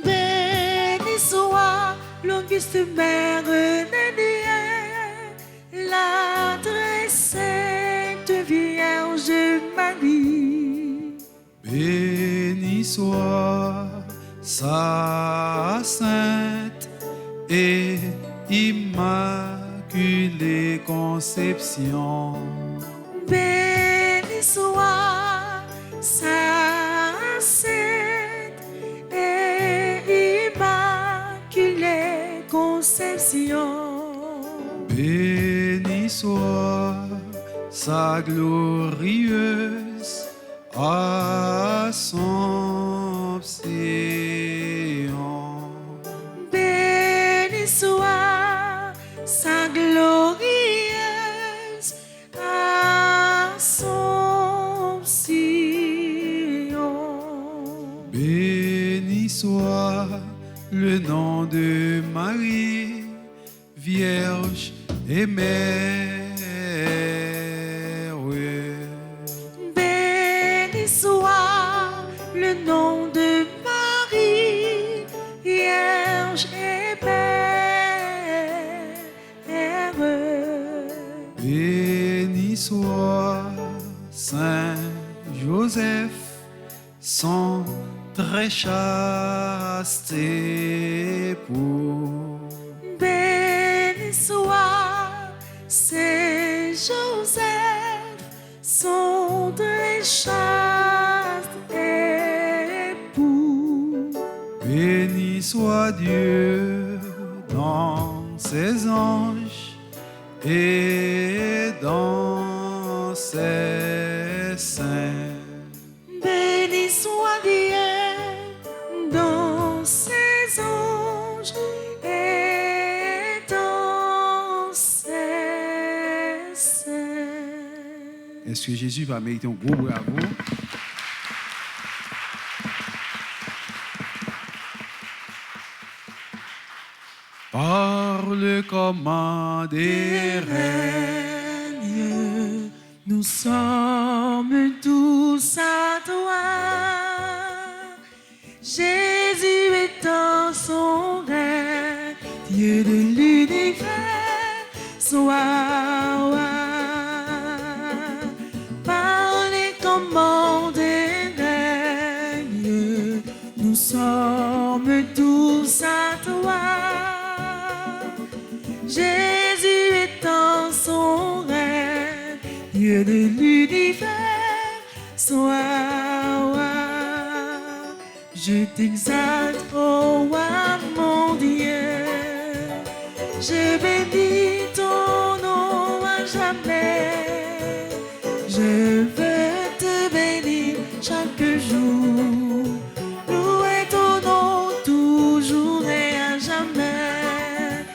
Béni soit l'auguste Mère de Dieu, la très sainte Vierge Marie. Béni soit sa sainte et immaculée conception. Béni soit sa sainte et immaculée conception. Béni soit sa glorieuse Assomption. Béni soit sa glorieuse Assomption. Béni soit le nom de Marie, Vierge et Mère. Béni soit le nom de Marie, Vierge et Mère. Béni soit Saint Joseph, son très chaste époux. Béni soit Saint Joseph, son très chaste époux. Béni soit Dieu dans ses anges et dans ses saints. Béni soit Dieu dans ses anges et dans ses saints. Est-ce que Jésus va mériter un gros bravo? Par le commandement des Règne, nous sommes tous à toi. Jésus est en son règne, Dieu de l'univers, sois par les commandes des règnes, nous sommes tous à toi. Jésus est en son règne, Dieu de l'univers, sois. Je t'exalte, oh roi mon Dieu, je bénis ton nom à jamais. Je veux te bénir chaque jour, louer ton nom toujours et à jamais.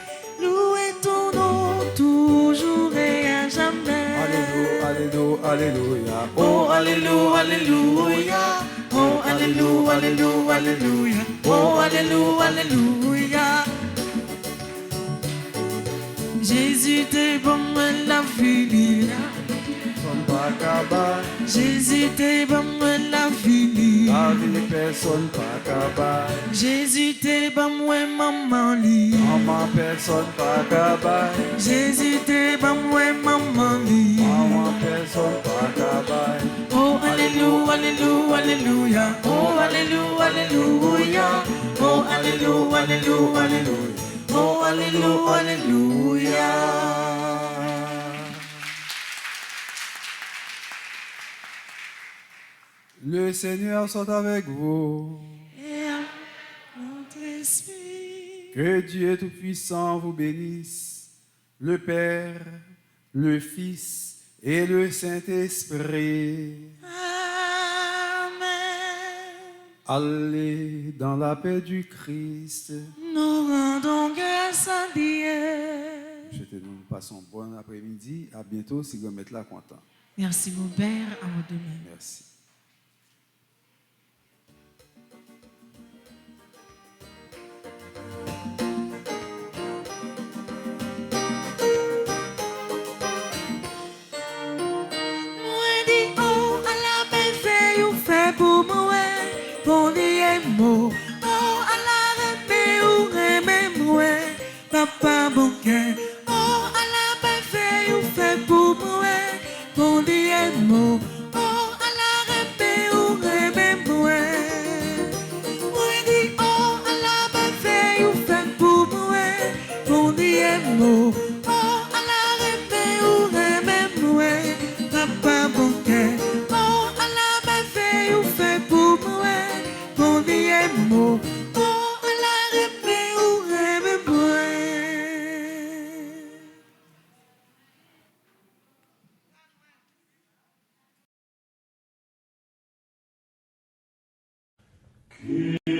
alléluia. Oh, alléluia, alléluia. Oh, alléluia, alléluia, alléluia. Oh, alléluia, alléluia. Jésus t'es bon, la vie. Son pas cabane. Jésus t'es bon, la vie. La vie personne pas cabane. Jésus t'es bon, maman li. Maman personne pas cabane. Jésus t'es bon, maman li. Maman personne pas cabane. Oh, alléluia, alléluia, alléluia. Oh, alléluia, alléluia. Oh, alléluia, alléluia, alléluia. Oh, alléluia, alléluia. Le Seigneur soit avec vous. Et à notre esprit. Que Dieu Tout-Puissant vous bénisse, le Père, le Fils et le Saint-Esprit. Amen. Allez dans la paix du Christ. Nous rendons grâce à Dieu. Nous passons bon après-midi. À bientôt si vous êtes là content. Merci mon Père, à vous demain. Merci. Moi dis oh à la merveille ou fait pour moi, bon les mots. Oh à la rêve ou rêve moi, papa bon cœur. Oh à la merveille ou fait pour moi, bon les mots. Oh à la rêve ou rêve moi. Moi dis oh à la merveille ou fait pour moi, bon les mots. Oh à la rêve ou rêve moi. Papa bon cœur, oh à la merveille ou fait pour moi, bon les mots, oh à la rêve ou rêve moi. Qui